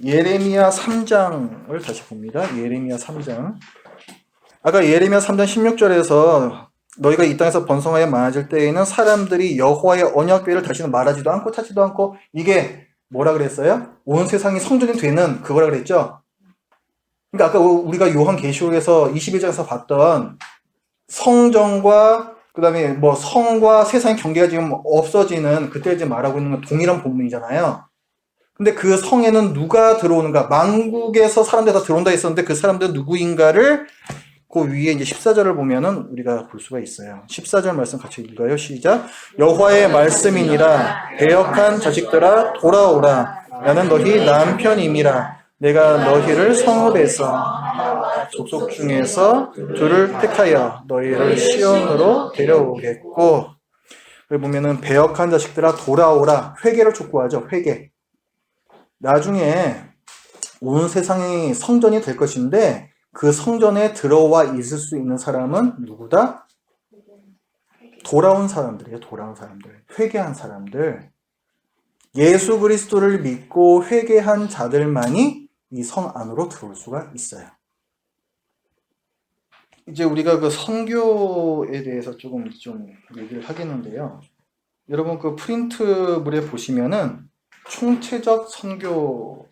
예레미야 3장을 다시 봅니다. 예레미야 3장. 아까 예레미야 3장 16절에서 너희가 이 땅에서 번성하여 많아질 때에는 사람들이 여호와의 언약궤를 다시는 말하지도 않고 찾지도 않고, 이게 뭐라 그랬어요? 온 세상이 성전이 되는 그거라 그랬죠? 그러니까 아까 우리가 요한계시록에서 21장에서 봤던 성전과 그 다음에 뭐 성과 세상의 경계가 지금 없어지는 그때 이제 말하고 있는 건 동일한 본문이잖아요. 근데 그 성에는 누가 들어오는가? 만국에서 사람들 다 들어온다 했었는데 그 사람들은 누구인가를 그 위에 이제 14절을 보면은 우리가 볼 수가 있어요. 14절 말씀 같이 읽어요. 시작. 여호와의 말씀이니라. 배역한 자식들아 돌아오라. 나는 너희 남편임이라. 내가 너희를 성읍에서 족속 중에서 둘을 택하여 너희를 시온으로 데려오겠고. 여기 보면은 배역한 자식들아 돌아오라. 회개를 촉구하죠. 회개. 나중에 온 세상이 성전이 될 것인데 그 성전에 들어와 있을 수 있는 사람은 누구다? 돌아온 사람들이에요. 돌아온 사람들. 회개한 사람들. 예수 그리스도를 믿고 회개한 자들만이 이 성 안으로 들어올 수가 있어요. 이제 우리가 그 선교에 대해서 조금 얘기를 하겠는데요. 여러분 그 프린트물에 보시면은 총체적 선교라고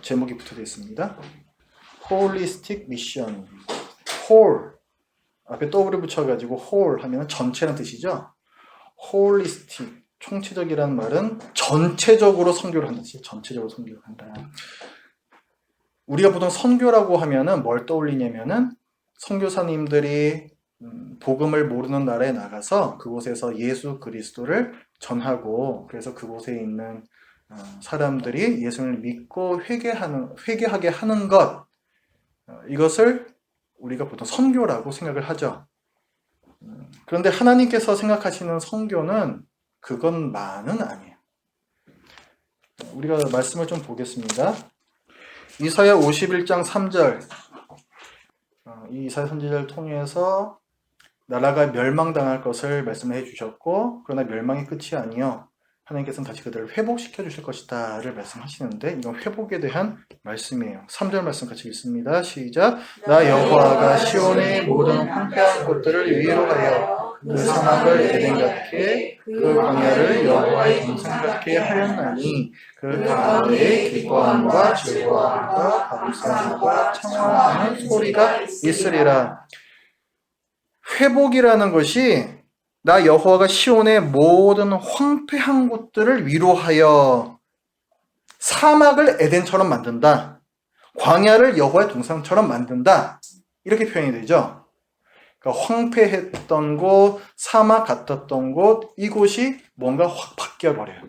제목이 붙어져 있습니다. Holistic Mission. Whole 앞에 W 붙여가지고 whole 하면 전체라는 뜻이죠. Holistic 총체적이라는 말은 전체적으로 선교를 한다. 전체적으로 선교를 한다. 우리가 보통 선교라고 하면은 뭘 떠올리냐면은 선교사님들이 복음을 모르는 나라에 나가서 그곳에서 예수 그리스도를 전하고, 그래서 그곳에 있는 사람들이 예수를 믿고 회개하게 하는 것, 이것을 우리가 보통 선교라고 생각을 하죠. 그런데 하나님께서 생각하시는 선교는 그것만은 아니에요. 우리가 말씀을 좀 보겠습니다. 이사야 51장 3절. 이 이사야 선지자를 통해서 나라가 멸망당할 것을 말씀해 주셨고, 그러나 멸망이 끝이 아니요 하나님께서는 다시 그들을 회복시켜 주실 것이다 를 말씀하시는데, 이건 회복에 대한 말씀이에요. 3절 말씀 같이 읽습니다. 시작. 나 여호와가 시온의 모든 황폐한 곳들을 위로하여 그 사막을 에덴 같게 그 광야를 여호와의 동산 같게 하였나니 그 가운데에 기뻐함과 즐거움과 감사함과 청하는 소리가 있으리라. 회복이라는 것이 나 여호와가 시온의 모든 황폐한 곳들을 위로하여 사막을 에덴처럼 만든다. 광야를 여호와의 동산처럼 만든다. 이렇게 표현이 되죠. 그러니까 황폐했던 곳, 사막 같았던 곳, 이곳이 뭔가 확 바뀌어버려요.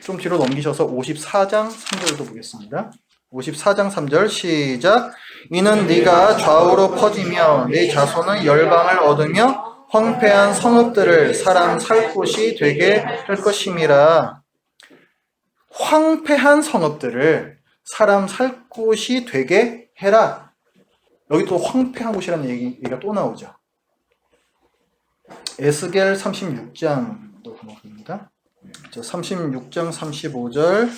좀 뒤로 넘기셔서 54장 3절도 보겠습니다. 54장 3절 시작. 이는 네가 좌우로 퍼지며 네 자손은 열방을 얻으며 황폐한 성읍들을 사람 살 곳이 되게 할 것임이라. 황폐한 성읍들을 사람 살 곳이 되게 해라. 여기 또 황폐한 곳이라는 얘기가 또 나오죠. 에스겔 36장도 보겠습니다. 36장 35절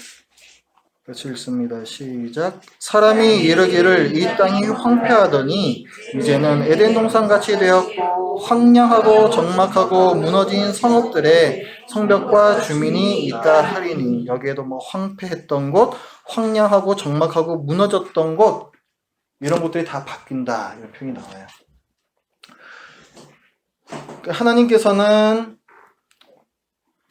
같이 읽습니다. 시작. 사람이 이르기를 이 땅이 황폐하더니 이제는 에덴 동산같이 되었고 황량하고 적막하고 무너진 성읍들에 성벽과 주민이 있다 하리니. 여기에도 뭐 황폐했던 곳, 황량하고 적막하고 무너졌던 곳, 이런 것들이 다 바뀐다, 이런 표현이 나와요. 하나님께서는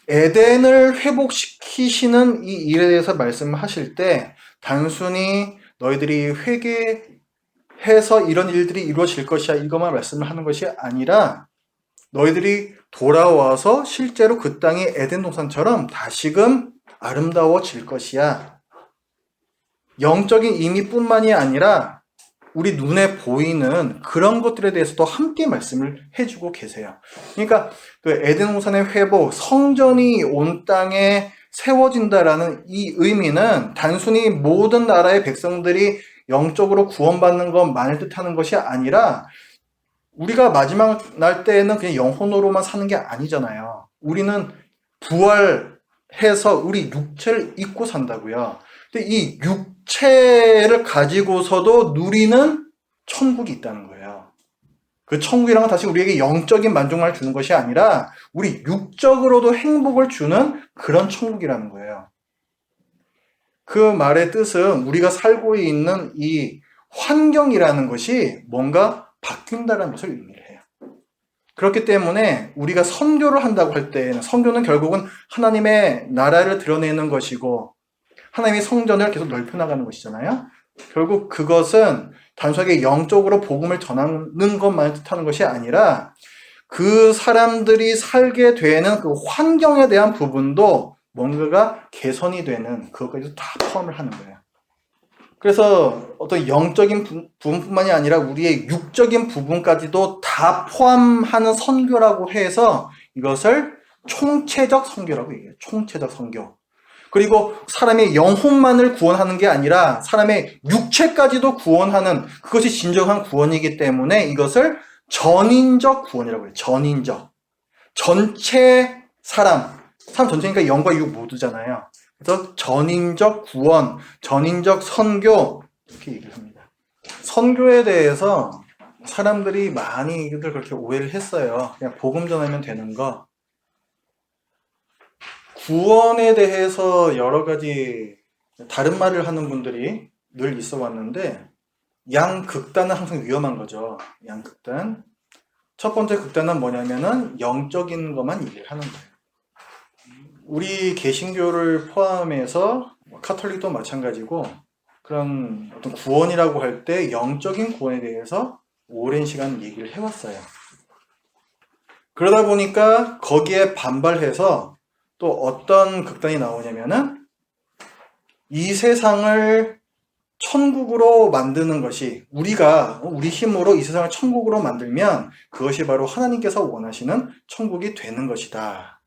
에덴을 회복시키시는 이 일에 대해서 말씀을 하실 때 단순히 너희들이 회개해서 이런 일들이 이루어질 것이야, 이것만 말씀을 하는 것이 아니라 너희들이 돌아와서 실제로 그 땅이 에덴 동산처럼 다시금 아름다워질 것이야. 영적인 의미뿐만이 아니라 우리 눈에 보이는 그런 것들에 대해서도 함께 말씀을 해주고 계세요. 그러니까 그 에덴 동산의 회복, 성전이 온 땅에 세워진다라는 이 의미는 단순히 모든 나라의 백성들이 영적으로 구원받는 것만을 뜻하는 것이 아니라 우리가 마지막 날 때에는 그냥 영혼으로만 사는 게 아니잖아요. 우리는 부활해서 우리 육체를 입고 산다고요. 근데 이 육체를 가지고서도 누리는 천국이 있다는 거예요. 그 천국이란 건 다시 우리에게 영적인 만족만을 주는 것이 아니라 우리 육적으로도 행복을 주는 그런 천국이라는 거예요. 그 말의 뜻은 우리가 살고 있는 이 환경이라는 것이 뭔가 바뀐다는 것을 의미를 해요. 그렇기 때문에 우리가 선교를 한다고 할 때에는 선교는 결국은 하나님의 나라를 드러내는 것이고 하나님의 성전을 계속 넓혀나가는 것이잖아요. 결국 그것은 단순하게 영적으로 복음을 전하는 것만 뜻하는 것이 아니라 그 사람들이 살게 되는 그 환경에 대한 부분도 뭔가가 개선이 되는 그것까지도 다 포함을 하는 거예요. 그래서 어떤 영적인 부분뿐만이 아니라 우리의 육적인 부분까지도 다 포함하는 선교라고 해서 이것을 총체적 선교라고 얘기해요. 총체적 선교. 그리고 사람의 영혼만을 구원하는 게 아니라 사람의 육체까지도 구원하는 그것이 진정한 구원이기 때문에 이것을 전인적 구원이라고 해요. 전인적. 전체 사람 전체니까 영과 육 모두잖아요. 그래서 전인적 구원, 전인적 선교 이렇게 얘기를 합니다. 선교에 대해서 사람들이 많이들 그렇게 오해를 했어요. 그냥 복음 전하면 되는 거. 구원에 대해서 여러 가지 다른 말을 하는 분들이 늘 있어 왔는데 양극단은 항상 위험한 거죠. 양극단. 첫 번째 극단은 뭐냐면은 영적인 것만 얘기를 하는 거예요. 우리 개신교를 포함해서 카톨릭도 마찬가지고 그런 어떤 구원이라고 할 때 영적인 구원에 대해서 오랜 시간 얘기를 해왔어요. 그러다 보니까 거기에 반발해서 또 어떤 극단이 나오냐면은 이 세상을 천국으로 만드는 것이 우리가 우리 힘으로 이 세상을 천국으로 만들면 그것이 바로 하나님께서 원하시는 천국이 되는 것이다.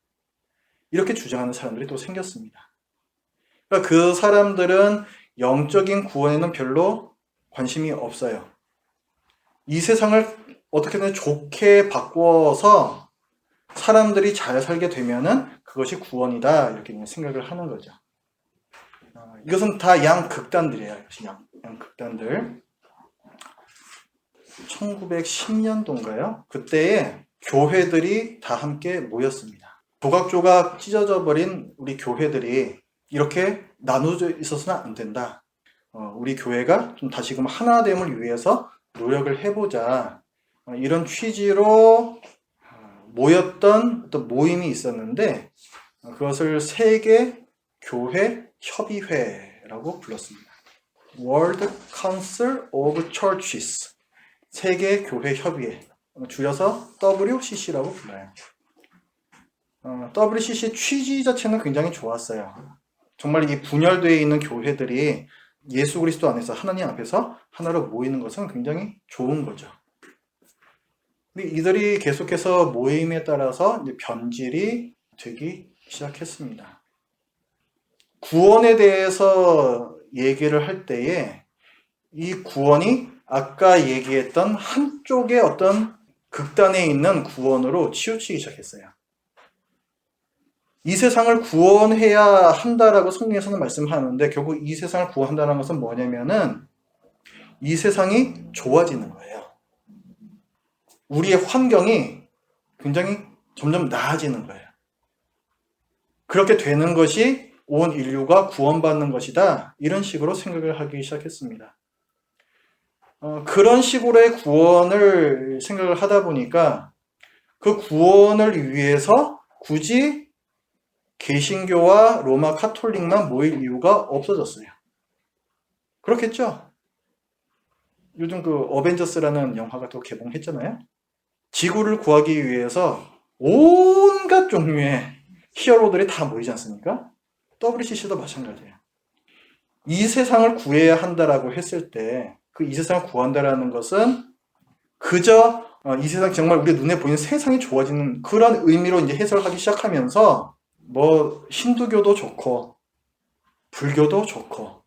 이렇게 주장하는 사람들이 또 생겼습니다. 그러니까 그 사람들은 영적인 구원에는 별로 관심이 없어요. 이 세상을 어떻게든 좋게 바꾸어서 사람들이 잘 살게 되면은 그것이 구원이다 이렇게 생각을 하는 거죠. 이것은 다 양극단들이에요. 양극단들. 1910년도인가요? 그때에 교회들이 다 함께 모였습니다. 조각조각 찢어져 버린 우리 교회들이 이렇게 나눠져 있어서는 안 된다. 우리 교회가 좀 다시금 하나됨을 위해서 노력을 해보자. 이런 취지로 모였던 어떤 모임이 있었는데 그것을 세계 교회 협의회라고 불렀습니다. World Council of Churches. 세계 교회 협의회. 줄여서 WCC라고 불러요. WCC 취지 자체는 굉장히 좋았어요. 정말 이 분열되어 있는 교회들이 예수 그리스도 안에서 하나님 앞에서 하나로 모이는 것은 굉장히 좋은 거죠. 근데 이들이 계속해서 모임에 따라서 이제 변질이 되기 시작했습니다. 구원에 대해서 얘기를 할 때에 이 구원이 아까 얘기했던 한쪽의 어떤 극단에 있는 구원으로 치우치기 시작했어요. 이 세상을 구원해야 한다라고 성경에서는 말씀하는데 결국 이 세상을 구원한다는 것은 뭐냐면은 이 세상이 좋아지는 거예요. 우리의 환경이 굉장히 점점 나아지는 거예요. 그렇게 되는 것이 온 인류가 구원받는 것이다. 이런 식으로 생각을 하기 시작했습니다. 그런 식으로의 구원을 생각을 하다 보니까 그 구원을 위해서 굳이 개신교와 로마 카톨릭만 모일 이유가 없어졌어요. 그렇겠죠? 요즘 그 어벤져스라는 영화가 또 개봉했잖아요. 지구를 구하기 위해서 온갖 종류의 히어로들이 다 모이지 않습니까? WCC도 마찬가지예요. 이 세상을 구해야 한다라고 했을 때 그 이 세상을 구한다라는 것은 그저 이 세상 정말 우리 눈에 보이는 세상이 좋아지는 그런 의미로 이제 해석을 하기 시작하면서 뭐 힌두교도 좋고 불교도 좋고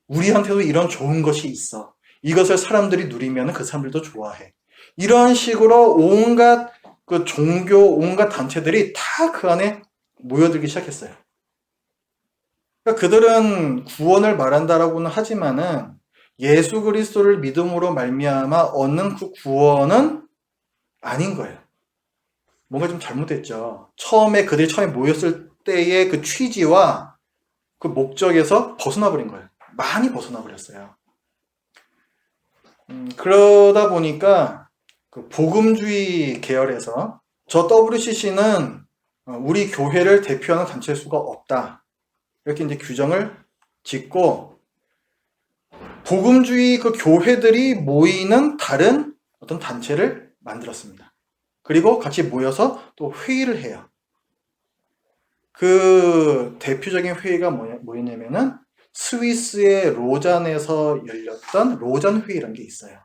우리한테도 이런 좋은 것이 있어. 이것을 사람들이 누리면 그 사람들도 좋아해. 이런 식으로 온갖 그 종교, 온갖 단체들이 다 그 안에 모여들기 시작했어요. 그러니까 그들은 구원을 말한다라고는 하지만은 예수 그리스도를 믿음으로 말미암아 얻는 그 구원은 아닌 거예요. 뭔가 좀 잘못됐죠. 그들이 처음에 모였을 때의 그 취지와 그 목적에서 벗어나 버린 거예요. 많이 벗어나 버렸어요. 그러다 보니까 그 복음주의 계열에서 저 WCC는 우리 교회를 대표하는 단체일 수가 없다. 이렇게 이제 규정을 짓고 복음주의 그 교회들이 모이는 다른 어떤 단체를 만들었습니다. 그리고 같이 모여서 또 회의를 해요. 그 대표적인 회의가 뭐였냐면은 스위스의 로잔에서 열렸던 로잔 회의라는 게 있어요.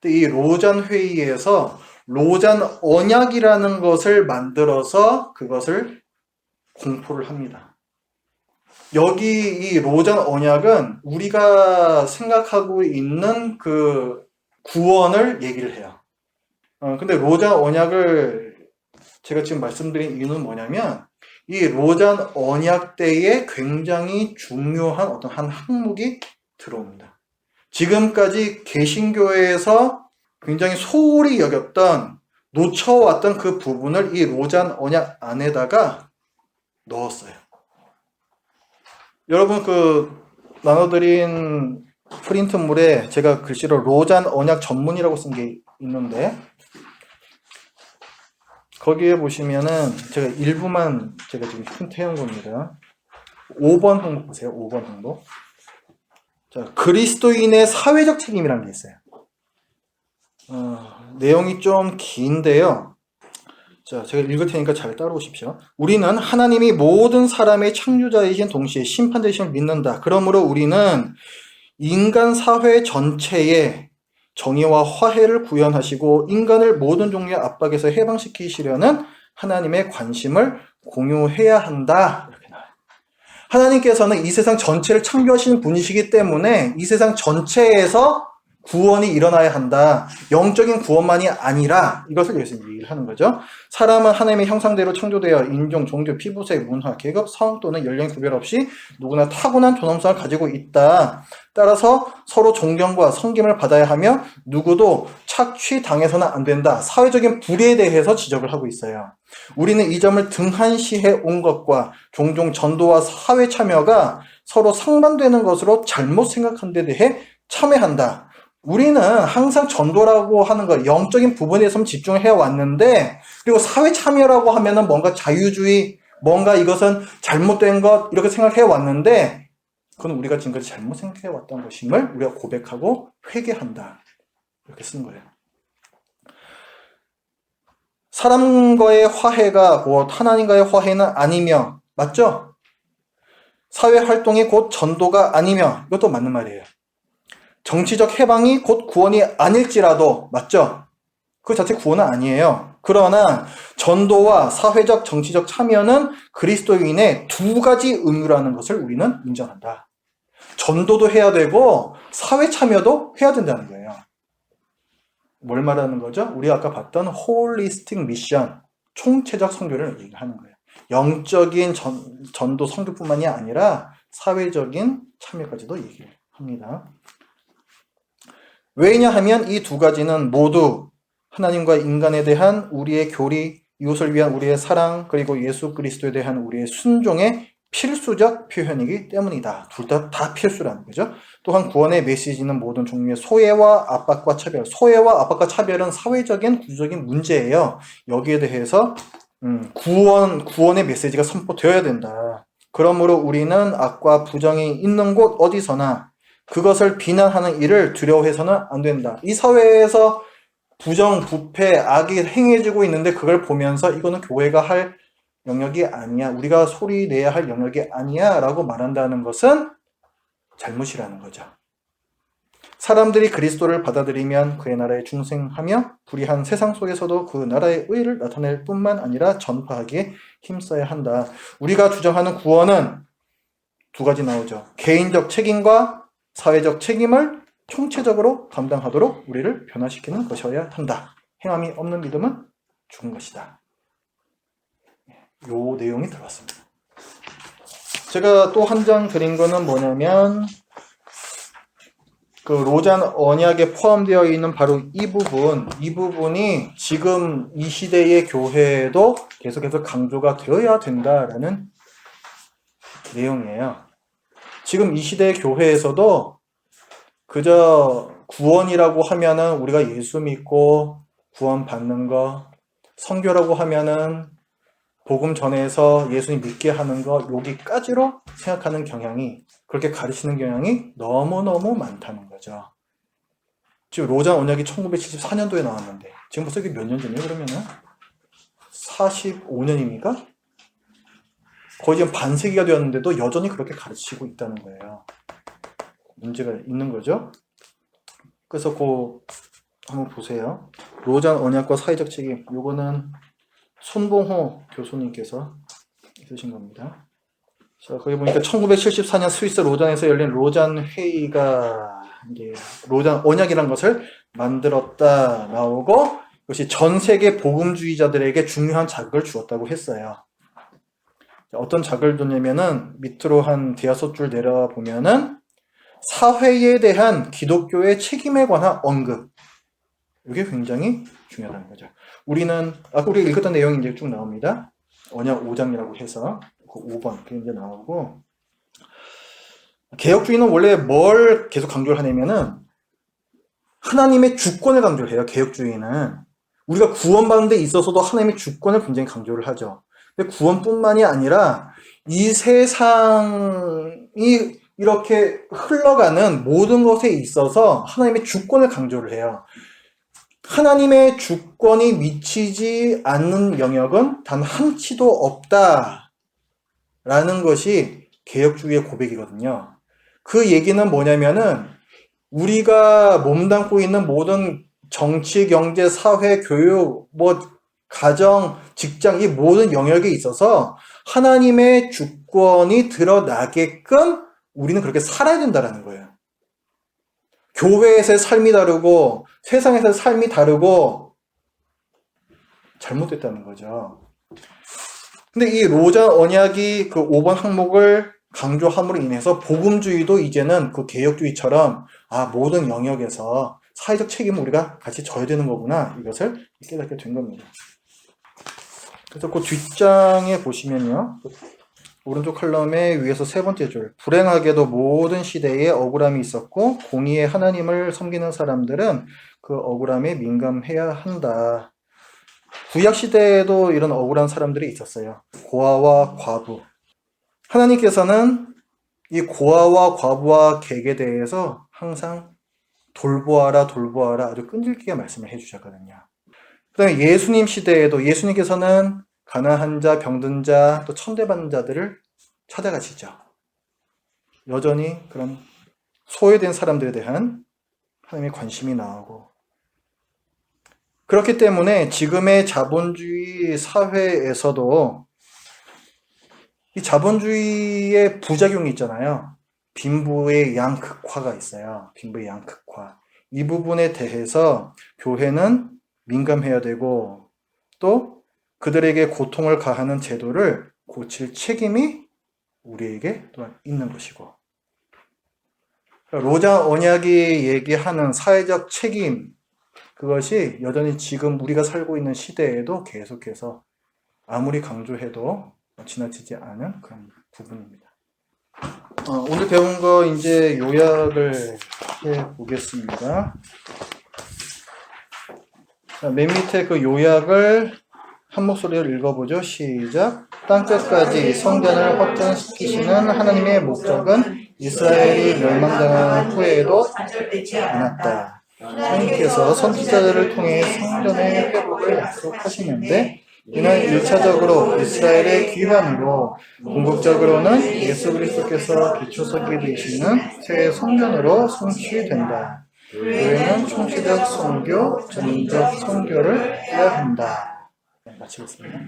근데 이 로잔 회의에서 로잔 언약이라는 것을 만들어서 그것을 공포를 합니다. 여기 이 로잔 언약은 우리가 생각하고 있는 그 구원을 얘기를 해요. 근데 로잔 언약을 제가 지금 말씀드린 이유는 뭐냐면 이 로잔 언약 때에 굉장히 중요한 어떤 한 항목이 들어옵니다. 지금까지 개신교회에서 굉장히 소홀히 여겼던 놓쳐왔던 그 부분을 이 로잔 언약 안에다가 넣었어요. 여러분 그 나눠드린 프린트물에 제가 글씨로 로잔 언약 전문이라고 쓴 게 있는데 거기에 보시면은 제가 일부만 제가 지금 프린트해온 겁니다. 5번 항목 보세요. 5번 항목. 자, 그리스도인의 사회적 책임이라는 게 있어요. 내용이 좀 긴데요. 자, 제가 읽을 테니까 잘 따라오십시오. 우리는 하나님이 모든 사람의 창조자이신 동시에 심판되심을 믿는다. 그러므로 우리는 인간 사회 전체에 정의와 화해를 구현하시고 인간을 모든 종류의 압박에서 해방시키시려는 하나님의 관심을 공유해야 한다. 이렇게 나와요. 하나님께서는 이 세상 전체를 창조하시는 분이시기 때문에 이 세상 전체에서 구원이 일어나야 한다. 영적인 구원만이 아니라 이것을 여기서 얘기를 하는 거죠. 사람은 하나님의 형상대로 창조되어 인종, 종교, 피부색, 문화, 계급, 성 또는 연령 구별 없이 누구나 타고난 존엄성을 가지고 있다. 따라서 서로 존경과 섬김을 받아야 하며 누구도 착취당해서는 안 된다. 사회적인 불의에 대해서 지적을 하고 있어요. 우리는 이 점을 등한시해 온 것과 종종 전도와 사회 참여가 서로 상반되는 것으로 잘못 생각한 데 대해 참회한다. 우리는 항상 전도라고 하는 것, 영적인 부분에서 집중을 해왔는데, 그리고 사회 참여라고 하면은 뭔가 자유주의, 뭔가 이것은 잘못된 것, 이렇게 생각해왔는데, 그건 우리가 지금까지 잘못 생각해왔던 것임을 우리가 고백하고 회개한다. 이렇게 쓴 거예요. 사람과의 화해가 곧 하나님과의 화해는 아니며, 맞죠? 사회 활동이 곧 전도가 아니며, 이것도 맞는 말이에요. 정치적 해방이 곧 구원이 아닐지라도, 맞죠? 그 자체 구원은 아니에요. 그러나 전도와 사회적 정치적 참여는 그리스도인의 두 가지 의무라는 것을 우리는 인정한다. 전도도 해야 되고 사회 참여도 해야 된다는 거예요. 뭘 말하는 거죠? 우리 아까 봤던 홀리스틱 미션, 총체적 선교를 얘기하는 거예요. 영적인 전도 선교뿐만이 아니라 사회적인 참여까지도 얘기합니다. 왜냐하면 이 두 가지는 모두 하나님과 인간에 대한 우리의 교리, 이웃을 위한 우리의 사랑, 그리고 예수 그리스도에 대한 우리의 순종의 필수적 표현이기 때문이다. 둘 다 필수라는 거죠. 또한 구원의 메시지는 모든 종류의 소외와 압박과 차별, 소외와 압박과 차별은 사회적인 구조적인 문제예요. 여기에 대해서 구원의 메시지가 선포되어야 된다. 그러므로 우리는 악과 부정이 있는 곳 어디서나 그것을 비난하는 일을 두려워해서는 안 된다. 이 사회에서 부정, 부패, 악이 행해지고 있는데 그걸 보면서 이거는 교회가 할 영역이 아니야. 우리가 소리 내야 할 영역이 아니야. 라고 말한다는 것은 잘못이라는 거죠. 사람들이 그리스도를 받아들이면 그의 나라에 중생하며 불의한 세상 속에서도 그 나라의 의를 나타낼 뿐만 아니라 전파하기에 힘써야 한다. 우리가 주장하는 구원은 두 가지 나오죠. 개인적 책임과 사회적 책임을 총체적으로 감당하도록 우리를 변화시키는 것이어야 한다. 행함이 없는 믿음은 죽은 것이다. 요 내용이 들어왔습니다. 제가 또 한 장 드린 거는 뭐냐면 그 로잔 언약에 포함되어 있는 바로 이 부분이 지금 이 시대의 교회에도 계속해서 강조가 되어야 된다라는 내용이에요. 지금 이 시대의 교회에서도 그저 구원이라고 하면은 우리가 예수 믿고 구원 받는 거, 선교라고 하면은 복음 전해서 예수님 믿게 하는 거, 여기까지로 생각하는 경향이, 그렇게 가르치는 경향이 너무너무 많다는 거죠. 지금 로잔 언약이 1974년도에 나왔는데 지금 벌써 이게 몇 년 전이에요? 그러면은 45년입니까? 거의 지금 반세기가 되었는데도 여전히 그렇게 가르치고 있다는 거예요. 문제가 있는 거죠. 그래서 한번 보세요. 로잔 언약과 사회적 책임, 요거는 손봉호 교수님께서 쓰신 겁니다. 자, 거기 보니까 1974년 스위스 로잔에서 열린 로잔 회의가 이제 로잔 언약이라는 것을 만들었다 나오고, 이것이 전 세계 복음주의자들에게 중요한 자극을 주었다고 했어요. 어떤 자극을 줬냐면은 밑으로 한 대여섯 줄 내려와 보면은 사회에 대한 기독교의 책임에 관한 언급, 이게 굉장히 중요하다는 거죠. 우리가 읽었던 내용이 이제 쭉 나옵니다. 언약 5장이라고 해서 그 5번 그게 이제 나오고, 개혁주의는 원래 뭘 계속 강조를 하냐면은 하나님의 주권을 강조를 해요. 개혁주의는 우리가 구원받는 데 있어서도 하나님의 주권을 굉장히 강조를 하죠. 근데 구원뿐만이 아니라 이 세상이 이렇게 흘러가는 모든 것에 있어서 하나님의 주권을 강조를 해요. 하나님의 주권이 미치지 않는 영역은 단 한치도 없다라는 것이 개혁주의의 고백이거든요. 그 얘기는 뭐냐면은 우리가 몸담고 있는 모든 정치, 경제, 사회, 교육, 가정, 직장, 이 모든 영역에 있어서 하나님의 주권이 드러나게끔 우리는 그렇게 살아야 된다는 거예요. 교회에서의 삶이 다르고 세상에서의 삶이 다르고 잘못됐다는 거죠. 근데 이 로잔 언약이 그 5번 항목을 강조함으로 인해서 복음주의도 이제는 그 개혁주의처럼 모든 영역에서 사회적 책임을 우리가 같이 져야 되는 거구나, 이것을 깨닫게 된 겁니다. 그래서 그 뒷장에 보시면요, 오른쪽 칼럼의 위에서 세 번째 줄, 불행하게도 모든 시대에 억울함이 있었고 공의의 하나님을 섬기는 사람들은 그 억울함에 민감해야 한다. 구약 시대에도 이런 억울한 사람들이 있었어요. 고아와 과부. 하나님께서는 이 고아와 과부와 객에 대해서 항상 돌보아라 아주 끈질기게 말씀을 해주셨거든요. 그 다음에 예수님 시대에도 예수님께서는 가난한 자, 병든 자, 또 천대받는 자들을 찾아가시죠. 여전히 그런 소외된 사람들에 대한 하나님의 관심이 나오고, 그렇기 때문에 지금의 자본주의 사회에서도 이 자본주의의 부작용이 있잖아요. 빈부의 양극화가 있어요. 빈부의 양극화. 이 부분에 대해서 교회는 민감해야 되고 또 그들에게 고통을 가하는 제도를 고칠 책임이 우리에게 또한 있는 것이고, 로자 언약이 얘기하는 사회적 책임, 그것이 여전히 지금 우리가 살고 있는 시대에도 계속해서 아무리 강조해도 지나치지 않은 그런 부분입니다. 오늘 배운 거 이제 요약을 해 보겠습니다. 맨 밑에 그 요약을 한 목소리로 읽어보죠. 시작. 땅끝까지 성전을 확장시키시는 하나님의 목적은 이스라엘이 멸망당한 후에도 않았다. 하나님께서 선지자들을 통해 성전의 회복을 약속하시는데 이는 1차적으로 이스라엘의 귀환으로 궁극적으로는 예수 그리스도께서 기초석이 되시는 새 성전으로 성취된다. 교회는 총체적 선교, 전인적 선교를 해야 한다. 마치겠습니다.